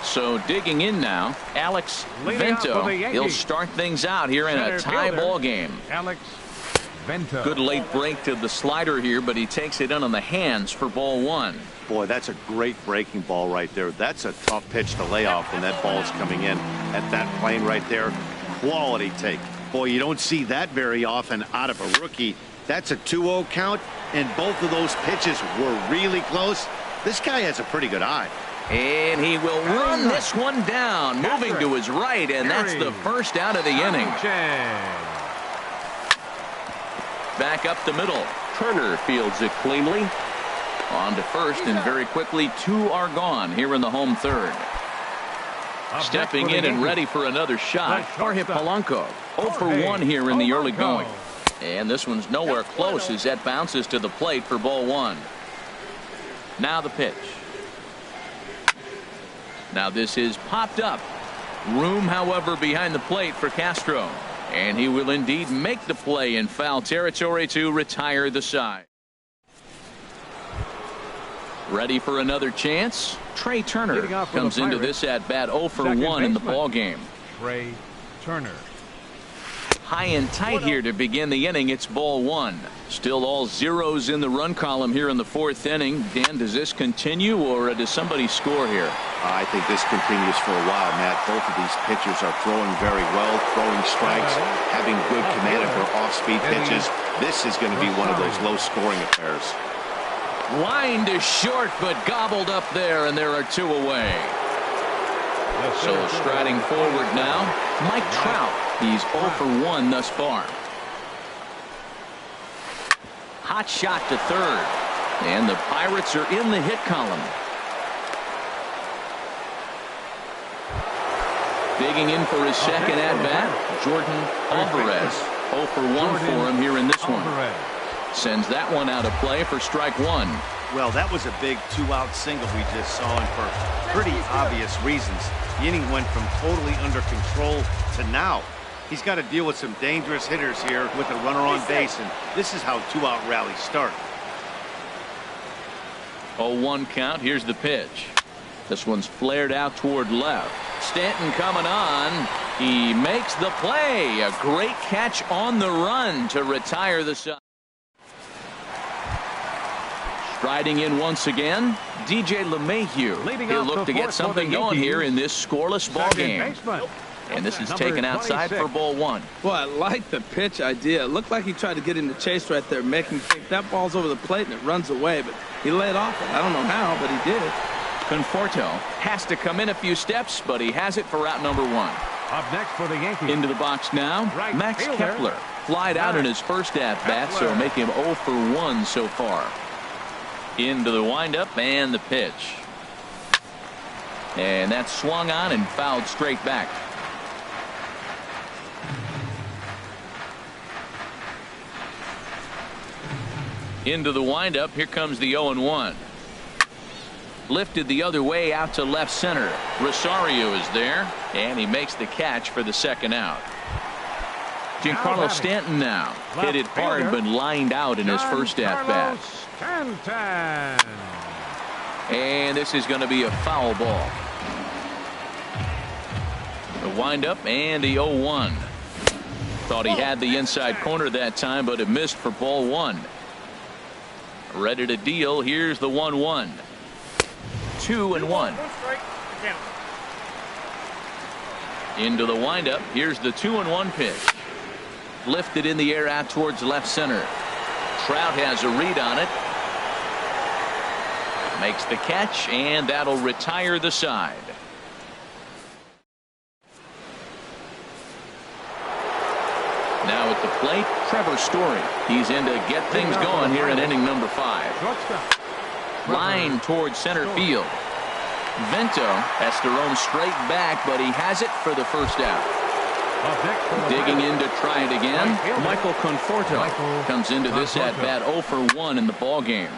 So digging in now, Alex Vento. He'll start things out here in a tie ball game. Alex Vento. Good late break to the slider here, but he takes it in on the hands for ball one. Boy, that's a great breaking ball right there. That's a tough pitch to lay off when that ball's coming in at that plane right there. Quality take. Boy, you don't see that very often out of a rookie. That's a 2-0 count, and both of those pitches were really close. This guy has a pretty good eye. And he will run this one down, moving to his right, and that's the first out of the inning. Back up the middle. Turner fields it cleanly. On to first, and very quickly, two are gone here in the home third. Stepping in and ready for another shot, Jorge Polanco. 0 for 1 here in the early going. And this one's nowhere close as that bounces to the plate for ball one. Now the pitch. Now this is popped up. Room, however, behind the plate for Castro. And he will indeed make the play in foul territory to retire the side. Ready for another chance? Trey Turner comes into this at bat 0 for 1 in the ball game. Trey Turner. High and tight here to begin the inning. It's ball 1. Still all zeros in the run column here in the 4th inning. Dan, does this continue or does somebody score here? I think this continues for a while, Matt. Both of these pitchers are throwing very well, throwing strikes, having good command of their off-speed pitches. This is going to be one of those low-scoring affairs. Line to short, but gobbled up there, and there are 2 away. So striding forward now, Mike Trout. He's 0 for 1 thus far. Hot shot to third. And the Pirates are in the hit column. Digging in for his second at-bat, Jordan Alvarez. 0 for 1 for him here in this one. Sends that one out of play for strike 1. Well, that was a big 2-out single we just saw, and for pretty obvious reasons. The inning went from totally under control to now. He's got to deal with some dangerous hitters here with a runner on base, and this is how 2-out rallies start. 0-1 count. Here's the pitch. This one's flared out toward left. Stanton coming on. He makes the play. A great catch on the run to retire the side. Striding in once again, DJ LeMahieu. He'll look to get something going here in this scoreless ball game. And this is taken outside for ball 1. Well, I like the pitch idea. It looked like he tried to get in the chase right there, making him think that ball's over the plate and it runs away. But he laid off it. I don't know how, but he did. Conforto has to come in a few steps, but he has it for route number 1. Up next for the Yankees. Into the box now, Max Kepler. Flied out in his first at-bat, so make him 0 for 1 so far. Into the windup and the pitch. And that's swung on and fouled straight back. Into the windup. Here comes the 0-1. Lifted the other way out to left center. Rosario is there, and he makes the catch for the second out. Giancarlo Stanton now. Hit it hard, but lined out in his first at-bat. And this is going to be a foul ball. The windup and the 0-1. Thought he had the inside corner that time, but it missed for ball 1. Ready to deal. Here's the 1-1. 2-1. Into the windup. Here's the 2-1 pitch. Lifted in the air out towards left center. Trout has a read on it. Makes the catch, and that'll retire the side. Now at the plate, Trevor Story. He's in to get things going here in inning number 5. Line towards center field. Vento has to roam straight back, but he has it for the first out. Digging in to try it again, Michael Conforto comes into this at-bat 0 for 1 in the ball game.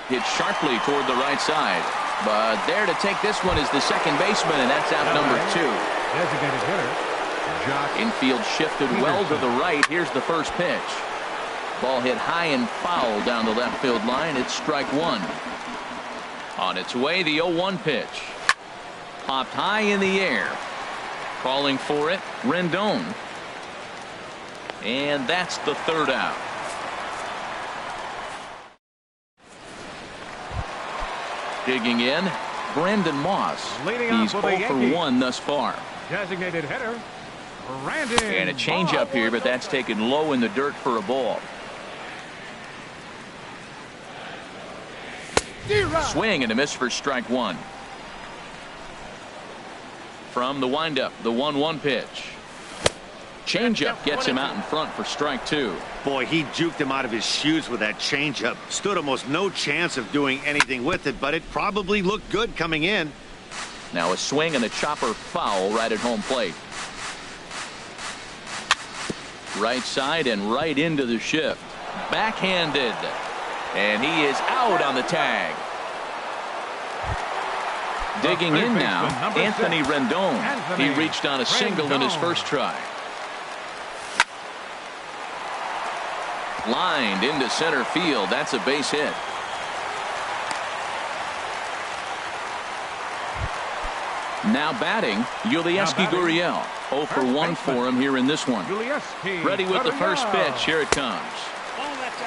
Hit sharply toward the right side, but there to take this one is the second baseman, and that's out number 2. Designated hitter. Infield shifted well to the right. Here's the first pitch. Ball hit high and foul down the left field line. It's strike 1. On its way, the 0-1 pitch. Popped high in the air. Calling for it, Rendon. And that's the third out. Digging in, Brandon Moss. He's 0 for 1 thus far. Designated hitter. Brandon. And a changeup here, but that's taken low in the dirt for a ball. Swing and a miss for strike 1. From the windup, the 1-1 pitch. Changeup gets him out in front for strike 2. Boy, he juked him out of his shoes with that changeup. Stood almost no chance of doing anything with it, but it probably looked good coming in. Now a swing and a chopper foul right at home plate. Right side and right into the shift. Backhanded. And he is out on the tag. Digging in now, Anthony Rendon. He reached on a single in his first try. Lined into center field. That's a base hit. Now batting, Yulieski Gurriel. 0 for 1 for him here in this one. Ready with the first pitch. Here it comes.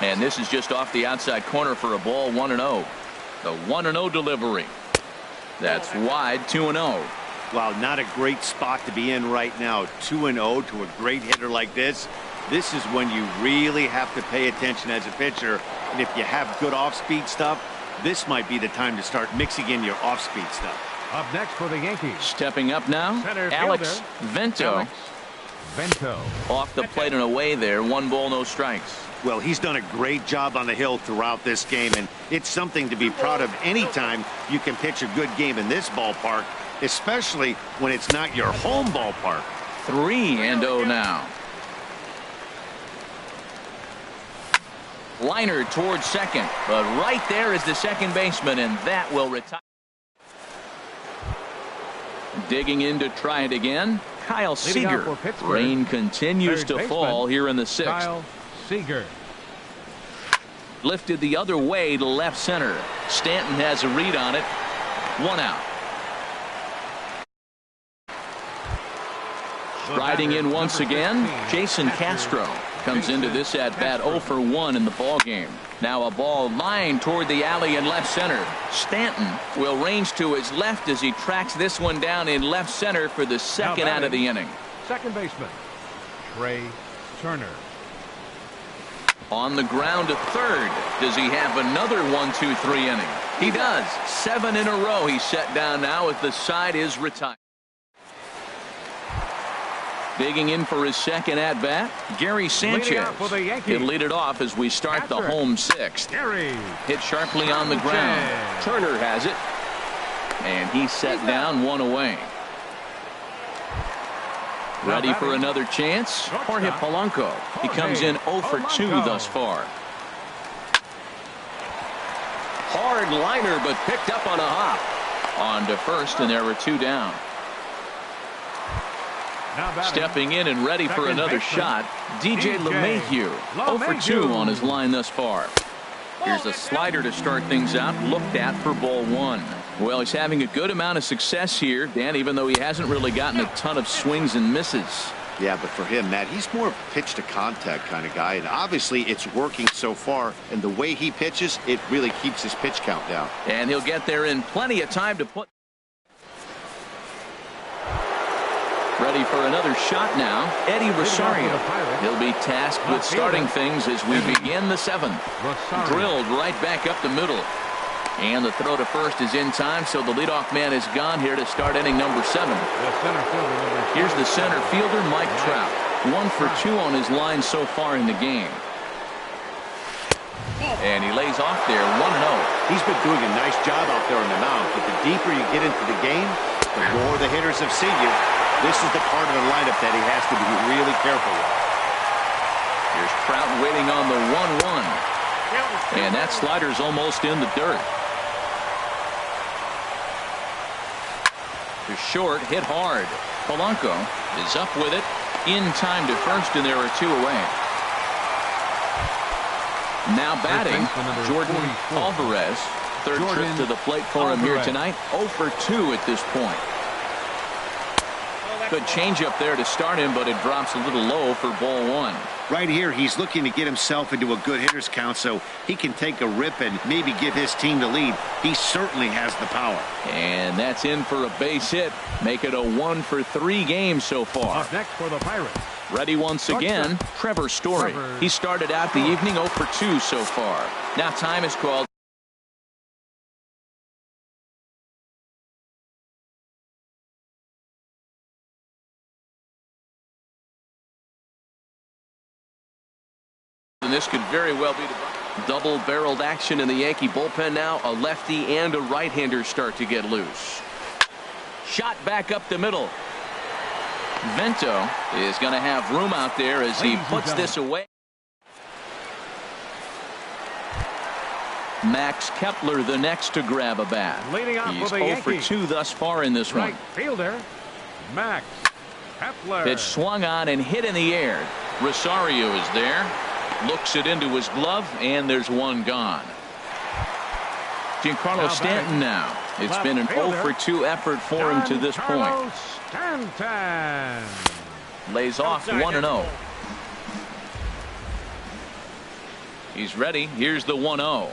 And this is just off the outside corner for a ball. 1-0. The 1-0 delivery. That's wide. 2-0. Wow, not a great spot to be in right now. 2-0 to a great hitter like this. This is when you really have to pay attention as a pitcher. And if you have good off-speed stuff, this might be the time to start mixing in your off-speed stuff. Up next for the Yankees. Stepping up now, Alex Vento. Off the plate and away there. 1 ball, no strikes. Well, he's done a great job on the hill throughout this game, and it's something to be proud of anytime you can pitch a good game in this ballpark, especially when it's not your home ballpark. 3-0 now. Liner towards second, but right there is the second baseman, and that will retire. Digging in to try it again, Kyle Seager. Rain continues to fall here in the 6th. Kyle Seager. Lifted the other way to left center. Stanton has a read on it. 1 out. Riding in once again, Jason Castro comes into this at bat 0 for 1 in the ball game. Now a ball lined toward the alley in left center. Stanton will range to his left as he tracks this one down in left center for the second out of the inning. Second baseman Trey Turner. On the ground to third. Does he have another 1-2-3 inning? He does. 7 in a row. He's set down now as the side is retired. Digging in for his second at bat, Gary Sanchez. He'll lead it off as we start the home 6th. Hit sharply on the ground. Turner has it, and he's set down 1 away. Ready for another chance. Jorge Polanco. He comes in 0 for 2 thus far. Hard liner, but picked up on a hop. On to first, and there were 2 down. Stepping in and ready for another shot, DJ LeMahieu. 0 for 2 on his line thus far. Here's a slider to start things out, looked at for ball 1. Well, he's having a good amount of success here, Dan, even though he hasn't really gotten a ton of swings and misses. Yeah, but for him, Matt, he's more of a pitch to contact kind of guy, and obviously it's working so far, and the way he pitches, it really keeps his pitch count down. And he'll get there in plenty of time to put. Ready for another shot now, Eddie Rosario. He'll be tasked with starting things as we begin the 7th. Drilled right back up the middle. And the throw to first is in time, so the leadoff man is gone here to start inning number 7. Here's the center fielder, Mike Trout. 1 for 2 on his line so far in the game. And he lays off there, 1-0. He's been doing a nice job out there on the mound, but the deeper you get into the game, the more the hitters have seen you. This is the part of the lineup that he has to be really careful with. Here's Trout waiting on the 1-1. And that slider's almost in the dirt. To short, hit hard. Polanco is up with it. In time to first, and there are 2 away. Now batting, Jordan Alvarez. Third trip to the plate for him here tonight. 0 for 2 at this point. Good changeup there to start him, but it drops a little low for ball 1. Right here, he's looking to get himself into a good hitter's count so he can take a rip and maybe give his team the lead. He certainly has the power. And that's in for a base hit. Make it a 1 for 3 games so far. Up next for the Pirates. Ready once again, Trevor Story. He started out the evening 0 for 2 so far. Now time is called. And this could very well be the double-barreled action in the Yankee bullpen now. A lefty and a right-hander start to get loose. Shot back up the middle. Vento is going to have room out there as he puts this away. Max Kepler the next to grab a bat. Leading off He's for the 0 for Yankees. 2 thus far in this Right one. fielder, Max Kepler. Pitch swung on and hit in the air. Rosario is there. Looks it into his glove, and there's one gone. Giancarlo Stanton now. It's been an 0 for 2 effort for him to this point. Stanton. Lays off 1-0. He's ready. Here's the 1-0.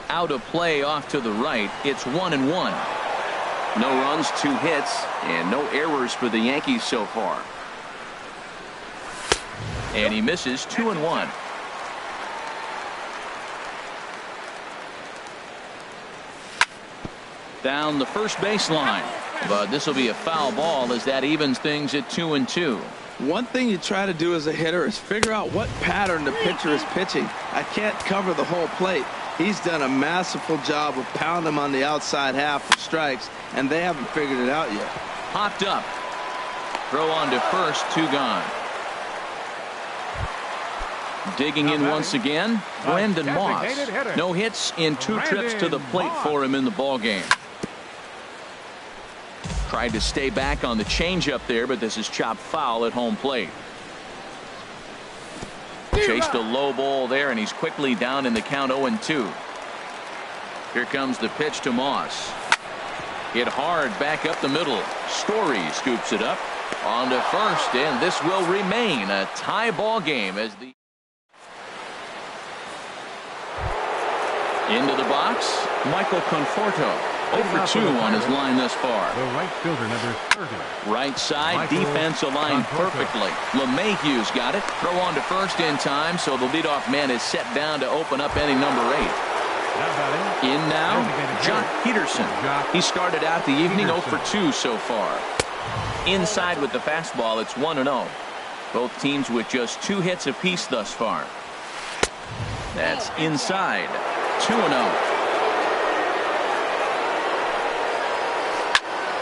Out of play off to the right. It's 1-1. No runs, 2 hits, and no errors for the Yankees so far. And he misses 2-1. Down the first baseline. But this will be a foul ball as that evens things at 2-2. One thing you try to do as a hitter is figure out what pattern the pitcher is pitching. I can't cover the whole plate. He's done a masterful job of pounding him on the outside half for strikes, and they haven't figured it out yet. Popped up. Throw on to first, 2 gone. Digging in once again, Brandon Moss. No hits in 2 trips to the plate for him in the ballgame. Tried to stay back on the changeup there, but this is chopped foul at home plate. Chased a low ball there, and he's quickly down in the count 0-2. Here comes the pitch to Moss. Hit hard back up the middle. Story scoops it up on to first, and this will remain a tie ball game as the into the box. Michael Conforto. 0 for 2 on his line thus far. The right fielder, number 30. Right side, Michael defense aligned perfectly. LeMahieu's got it. Throw on to first in time, so the leadoff man is set down to open up inning number 8. In now, Jock Peterson. He started out the evening 0 for 2 so far. Inside with the fastball, it's 1-0. Both teams with just 2 hits apiece thus far. That's inside. 2-0.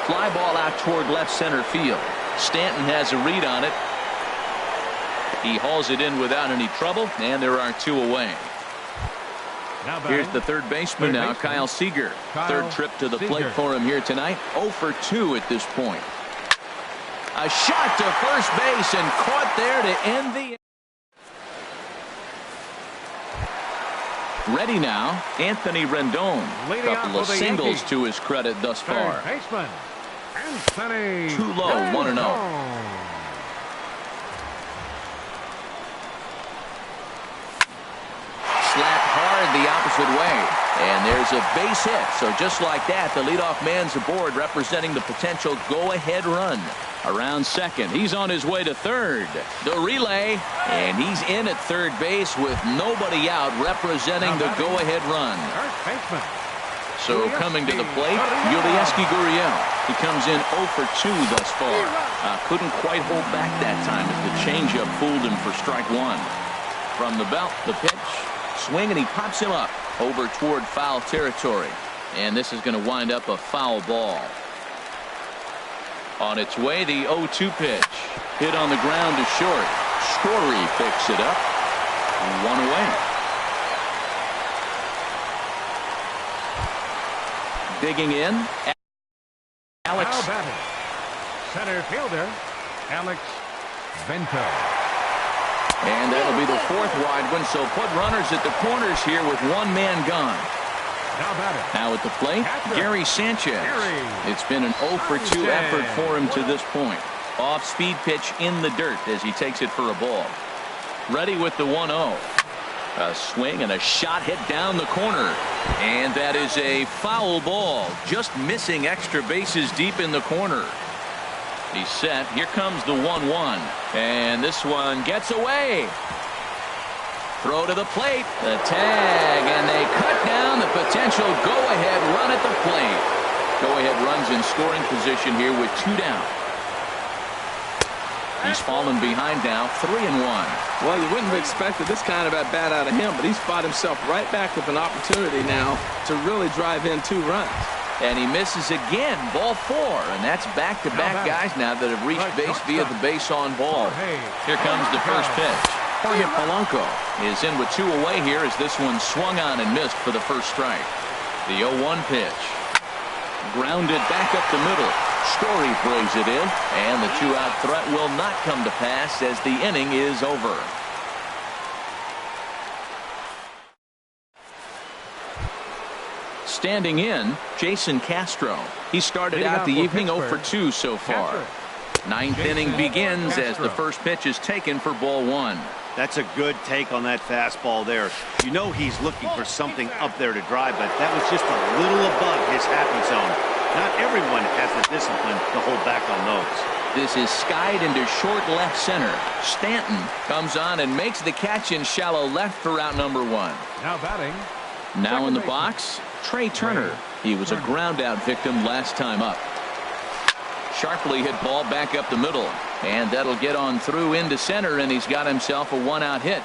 Fly ball out toward left center field. Stanton has a read on it. He hauls it in without any trouble, and there are 2 away. Here's the third baseman now, Kyle Seager. Third trip to the plate for him here tonight. 0 for 2 at this point. A shot to first base and caught there to end the. Ready now, Anthony Rendon. Couple of singles to his credit thus far. Too low, 1-0. Slapped hard the opposite way, and there's a base hit. So just like that, the leadoff man's aboard, representing the potential go-ahead run. Around second, he's on his way to third. The relay, and he's in at third base with nobody out, representing the go-ahead run. So coming to the plate, Yudieski Gurriel. He comes in 0 for 2 thus far. Couldn't quite hold back that time as the changeup fooled him for strike 1. From the belt, the pitch, swing, and he pops him up over toward foul territory. And this is going to wind up a foul ball. On its way, the 0-2 pitch. Hit on the ground to short. Story picks it up. 1 away. Digging in, Alex. Center fielder, Alex Vento. And that'll be the 4th wide one, so put runners at the corners here with 1 man gone. Now at the plate, Gary Sanchez. It's been an 0 for 2 effort for him to this point. Off-speed pitch in the dirt as he takes it for a ball. Ready with the 1-0. A swing and a shot hit down the corner. And that is a foul ball. Just missing extra bases deep in the corner. He's set. Here comes the 1-1. And this one gets away. Throw to the plate. The tag. And they cut down the potential go-ahead run at the plate. Go-ahead runs in scoring position here with 2 down. He's fallen behind now, 3-1. Well, you wouldn't have expected this kind of at-bat out of him, but he's fought himself right back with an opportunity now to really drive in 2 runs. And he misses again, ball 4, and that's back-to-back guys now that have reached base via the base on ball. Here comes the first pitch. Jorge Polanco is in with 2 away here as this one swung on and missed for the first strike. The 0-1 pitch. Grounded back up the middle. Story plays it in, and the 2-out threat will not come to pass as the inning is over. Standing in, Jason Castro. He started out the evening 0 for 2 so far. Ninth inning begins as the first pitch is taken for ball 1. That's a good take on that fastball there. You know he's looking for something up there to drive, but that was just a little above his happy zone. Not everyone has the discipline to hold back on those. This is skied into short left center. Stanton comes on and makes the catch in shallow left for out number 1. Now batting. Now in the box, Trey Turner. He was a ground out victim last time up. Sharply hit ball back up the middle, and that'll get on through into center, and he's got himself a 1-out hit.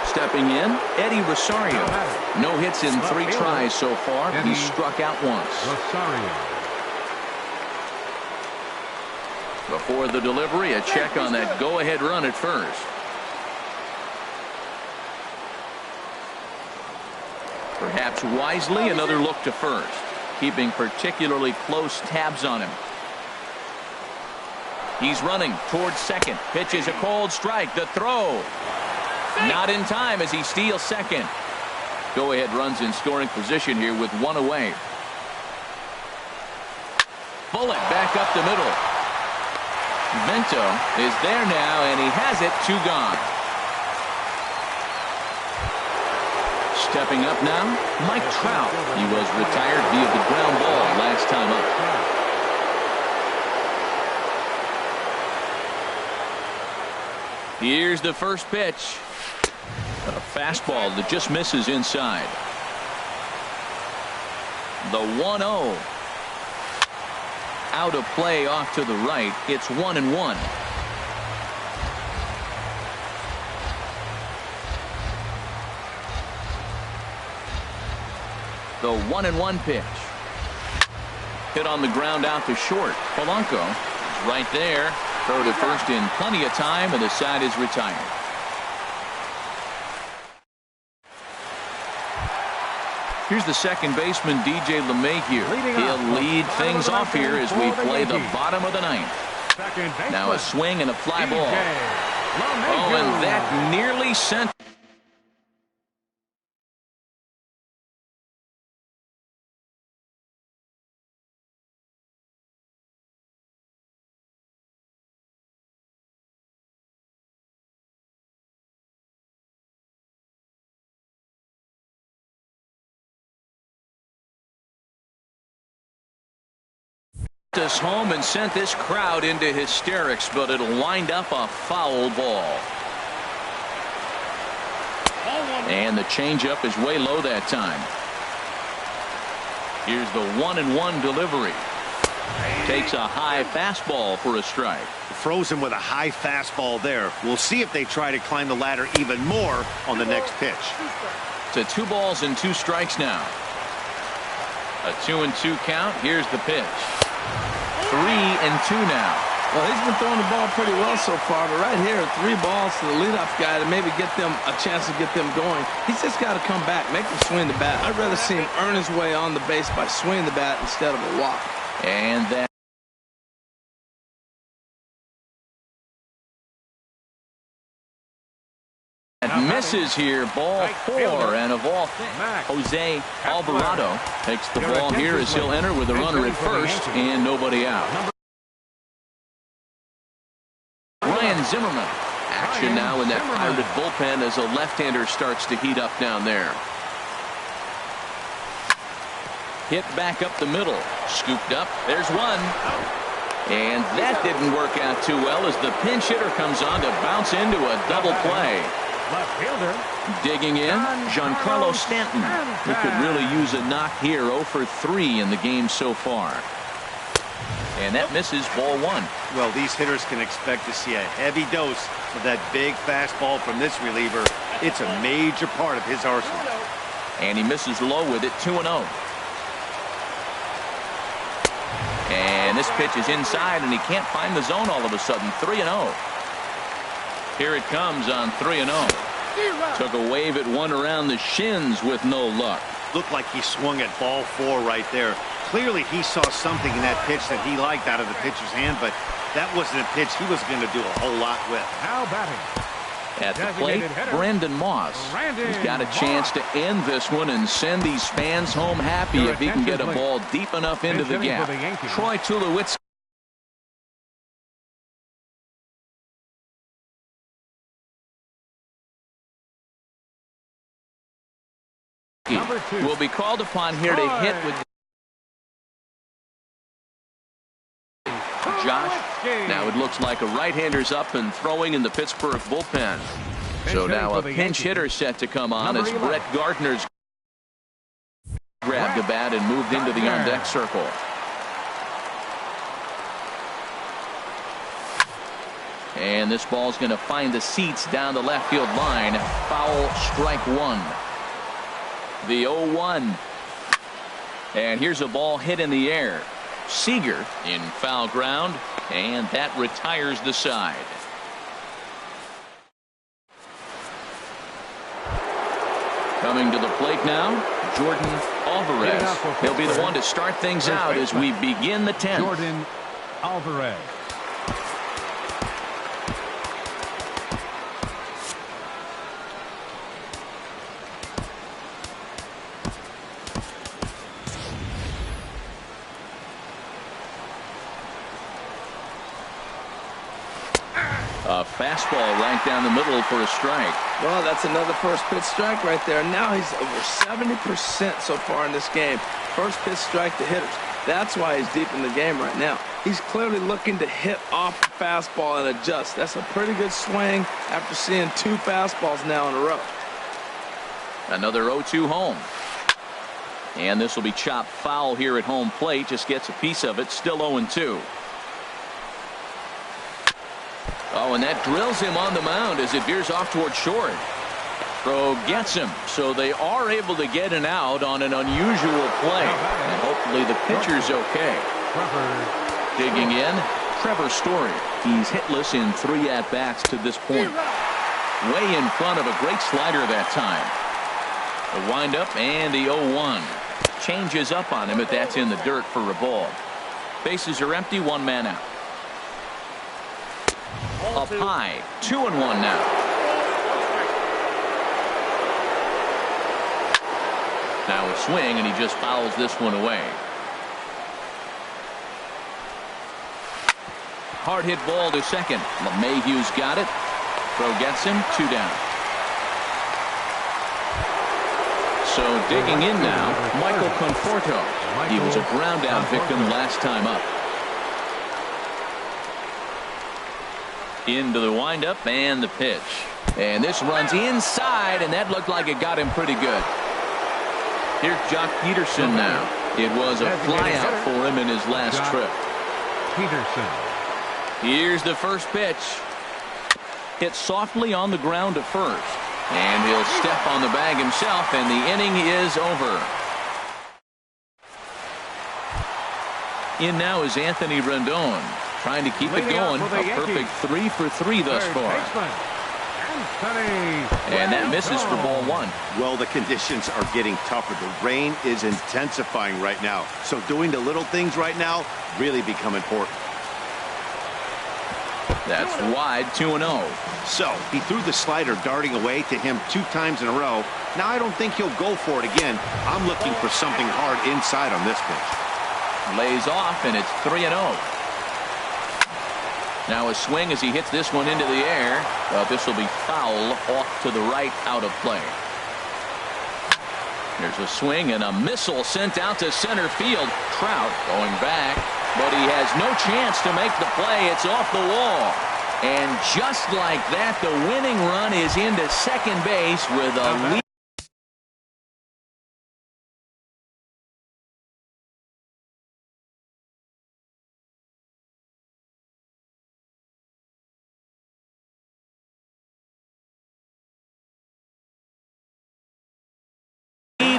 Stepping in, Eddie Rosario. No hits in 3 tries so far. He struck out once. Rosario. Before the delivery, a check on that go-ahead run at first. Perhaps wisely, another look to first, keeping particularly close tabs on him. He's running towards second. Pitches a cold strike. The throw. Not in time as he steals second. Go-ahead runs in scoring position here with 1 away. Bullet back up the middle. Vento is there now, and he has it. 2 gone. Stepping up now, Mike Trout. He was retired via the ground ball last time up. Here's the first pitch. A fastball that just misses inside. The 1-0. Out of play off to the right. It's 1-1. The 1-1 pitch. Hit on the ground out to short. Polanco is right there. Throw to first in plenty of time, and the side is retired. Here's the second baseman, DJ LeMahieu. He'll lead things off here as we play the bottom of the 9th. Now a swing and a fly ball. Oh, and that nearly sent. Us home and sent this crowd into hysterics, but it'll wind up a foul ball. And the changeup is way low that time. Here's the 1-1 delivery. Takes a high fastball for a strike. Frozen with a high fastball there. We'll see if they try to climb the ladder even more on the next pitch. It's a 2 balls and 2 strikes now. A 2-2 count. Here's the pitch. 3-2 now. Well, he's been throwing the ball pretty well so far, but right here, 3 balls to the leadoff guy to maybe get them a chance to get them going. He's just got to come back, make them swing the bat. I'd rather see him earn his way on the base by swinging the bat instead of a walk. And that misses here. Ball 4, and of all things, Jose Alvarado takes the ball here as he'll enter with a runner at first and nobody out. Ryan Zimmerman. Action now in that Pirate bullpen as a left-hander starts to heat up down there. Hit back up the middle. Scooped up. There's one. And that didn't work out too well as the pinch hitter comes on to bounce into a double play. Left fielder. Digging in, Giancarlo Stanton. He could really use a knock here. 0 for 3 in the game so far. And that misses ball 1. Well, these hitters can expect to see a heavy dose of that big fastball from this reliever. It's a major part of his arsenal. And he misses low with it. 2-0. And this pitch is inside, and he can't find the zone all of a sudden. 3-0. Here it comes on 3-0. Took a wave at one around the shins with no luck. Looked like he swung at ball 4 right there. Clearly he saw something in that pitch that he liked out of the pitcher's hand, but that wasn't a pitch he was going to do a whole lot with. Now batting. At the plate, Brandon Moss. He's got a chance to end this one and send these fans home happy if he can get a ball deep enough into the gap. Troy Tulowitzki. Will be called upon here to hit with Josh. Now it looks like a right-hander's up and throwing in the Pittsburgh bullpen. So now a pinch hitter set to come on as Brett Gardner's grabbed the bat and moved into the on-deck circle. And this ball's going to find the seats down the left field line. Foul, strike 1. The 0-1. And here's a ball hit in the air. Seager in foul ground, and that retires the side. Coming to the plate now, Jordan Alvarez. He'll be the one to start things out as we begin the 10th. Jordan Alvarez. A fastball right down the middle for a strike. Well, that's another first pitch strike right there. Now he's over 70% so far in this game. First pitch strike to hitters. That's why he's deep in the game right now. He's clearly looking to hit off the fastball and adjust. That's a pretty good swing after seeing 2 fastballs now in a row. Another 0-2 home. And this will be chopped foul here at home plate. Just gets a piece of it. Still 0-2. Oh, and that drills him on the mound as it veers off toward short. Throw gets him, so they are able to get an out on an unusual play. And hopefully the pitcher's okay. Digging in, Trevor Story. He's hitless in 3 at-bats to this point. Way in front of a great slider that time. The windup and the 0-1. Changes up on him, but that's in the dirt for a ball. Bases are empty, 1 man out. Up high, 2-1 now. Now a swing, and he just fouls this one away. Hard hit ball to second. LeMahieu's got it. Throw gets him, 2 down. So digging in now, Michael Conforto. He was a ground out victim last time up. Into the windup and the pitch. And this runs inside, and that looked like it got him pretty good. Here's Jock Peterson now. It was a flyout for him in his last trip. Peterson. Here's the first pitch. Hit softly on the ground to first. And he'll step on the bag himself, and the inning is over. In now is Anthony Rendon. Trying to keep it going. A perfect 3 for 3 thus far. And that misses for ball 1. Well, the conditions are getting tougher. The rain is intensifying right now. So doing the little things right now really become important. That's wide, 2-0. So he threw the slider darting away to him 2 times in a row. Now I don't think he'll go for it again. I'm looking for something hard inside on this pitch. Lays off, and it's 3-0. Now a swing as he hits this one into the air. Well, this will be foul off to the right, out of play. There's a swing and a missile sent out to center field. Trout going back, but he has no chance to make the play. It's off the wall. And just like that, the winning run is into second base with a lead.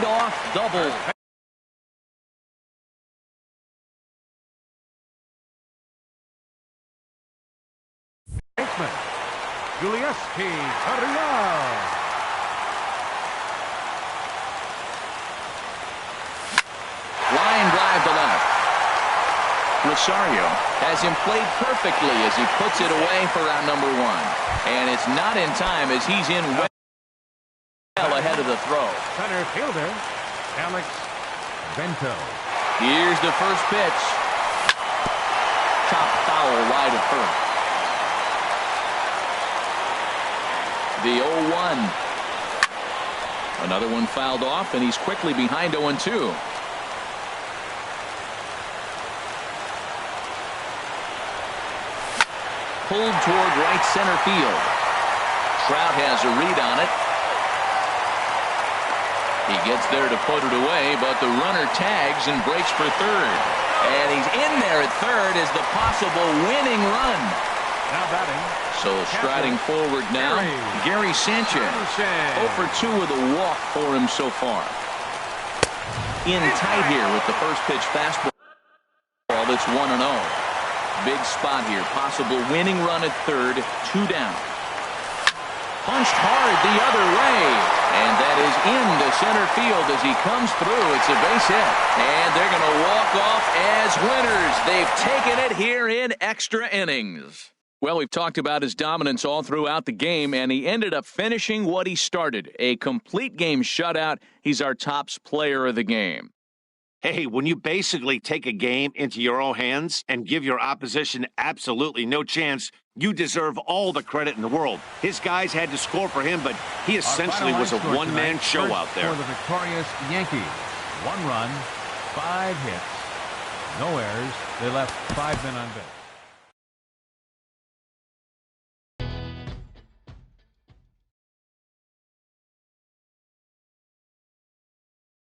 Off double. Line drive to left. Rosario has him played perfectly as he puts it away for round number 1. And it's not in time as he's in well ahead of the throw. Center fielder, Alex Bento. Here's the first pitch. Top foul wide of first. The 0-1. Another one fouled off, and he's quickly behind 0-2. Pulled toward right center field. Trout has a read on it. He gets there to put it away, but the runner tags and breaks for third. And he's in there at third as the possible winning run. Now batting. So striding forward now, Gary Sanchez. 0 for 2 with a walk for him so far. In tight here with the first pitch fastball that's 1-0. Big spot here. Possible winning run at third. 2 down. Punched hard the other way. And that is into center field as he comes through. It's a base hit. And they're going to walk off as winners. They've taken it here in extra innings. Well, we've talked about his dominance all throughout the game, and he ended up finishing what he started. A complete game shutout. He's our tops player of the game. Hey, when you basically take a game into your own hands and give your opposition absolutely no chance, you deserve all the credit in the world. His guys had to score for him, but he essentially was a one-man show out there. For the victorious Yankees, 1 run, 5 hits, no errors. They left 5 men on base.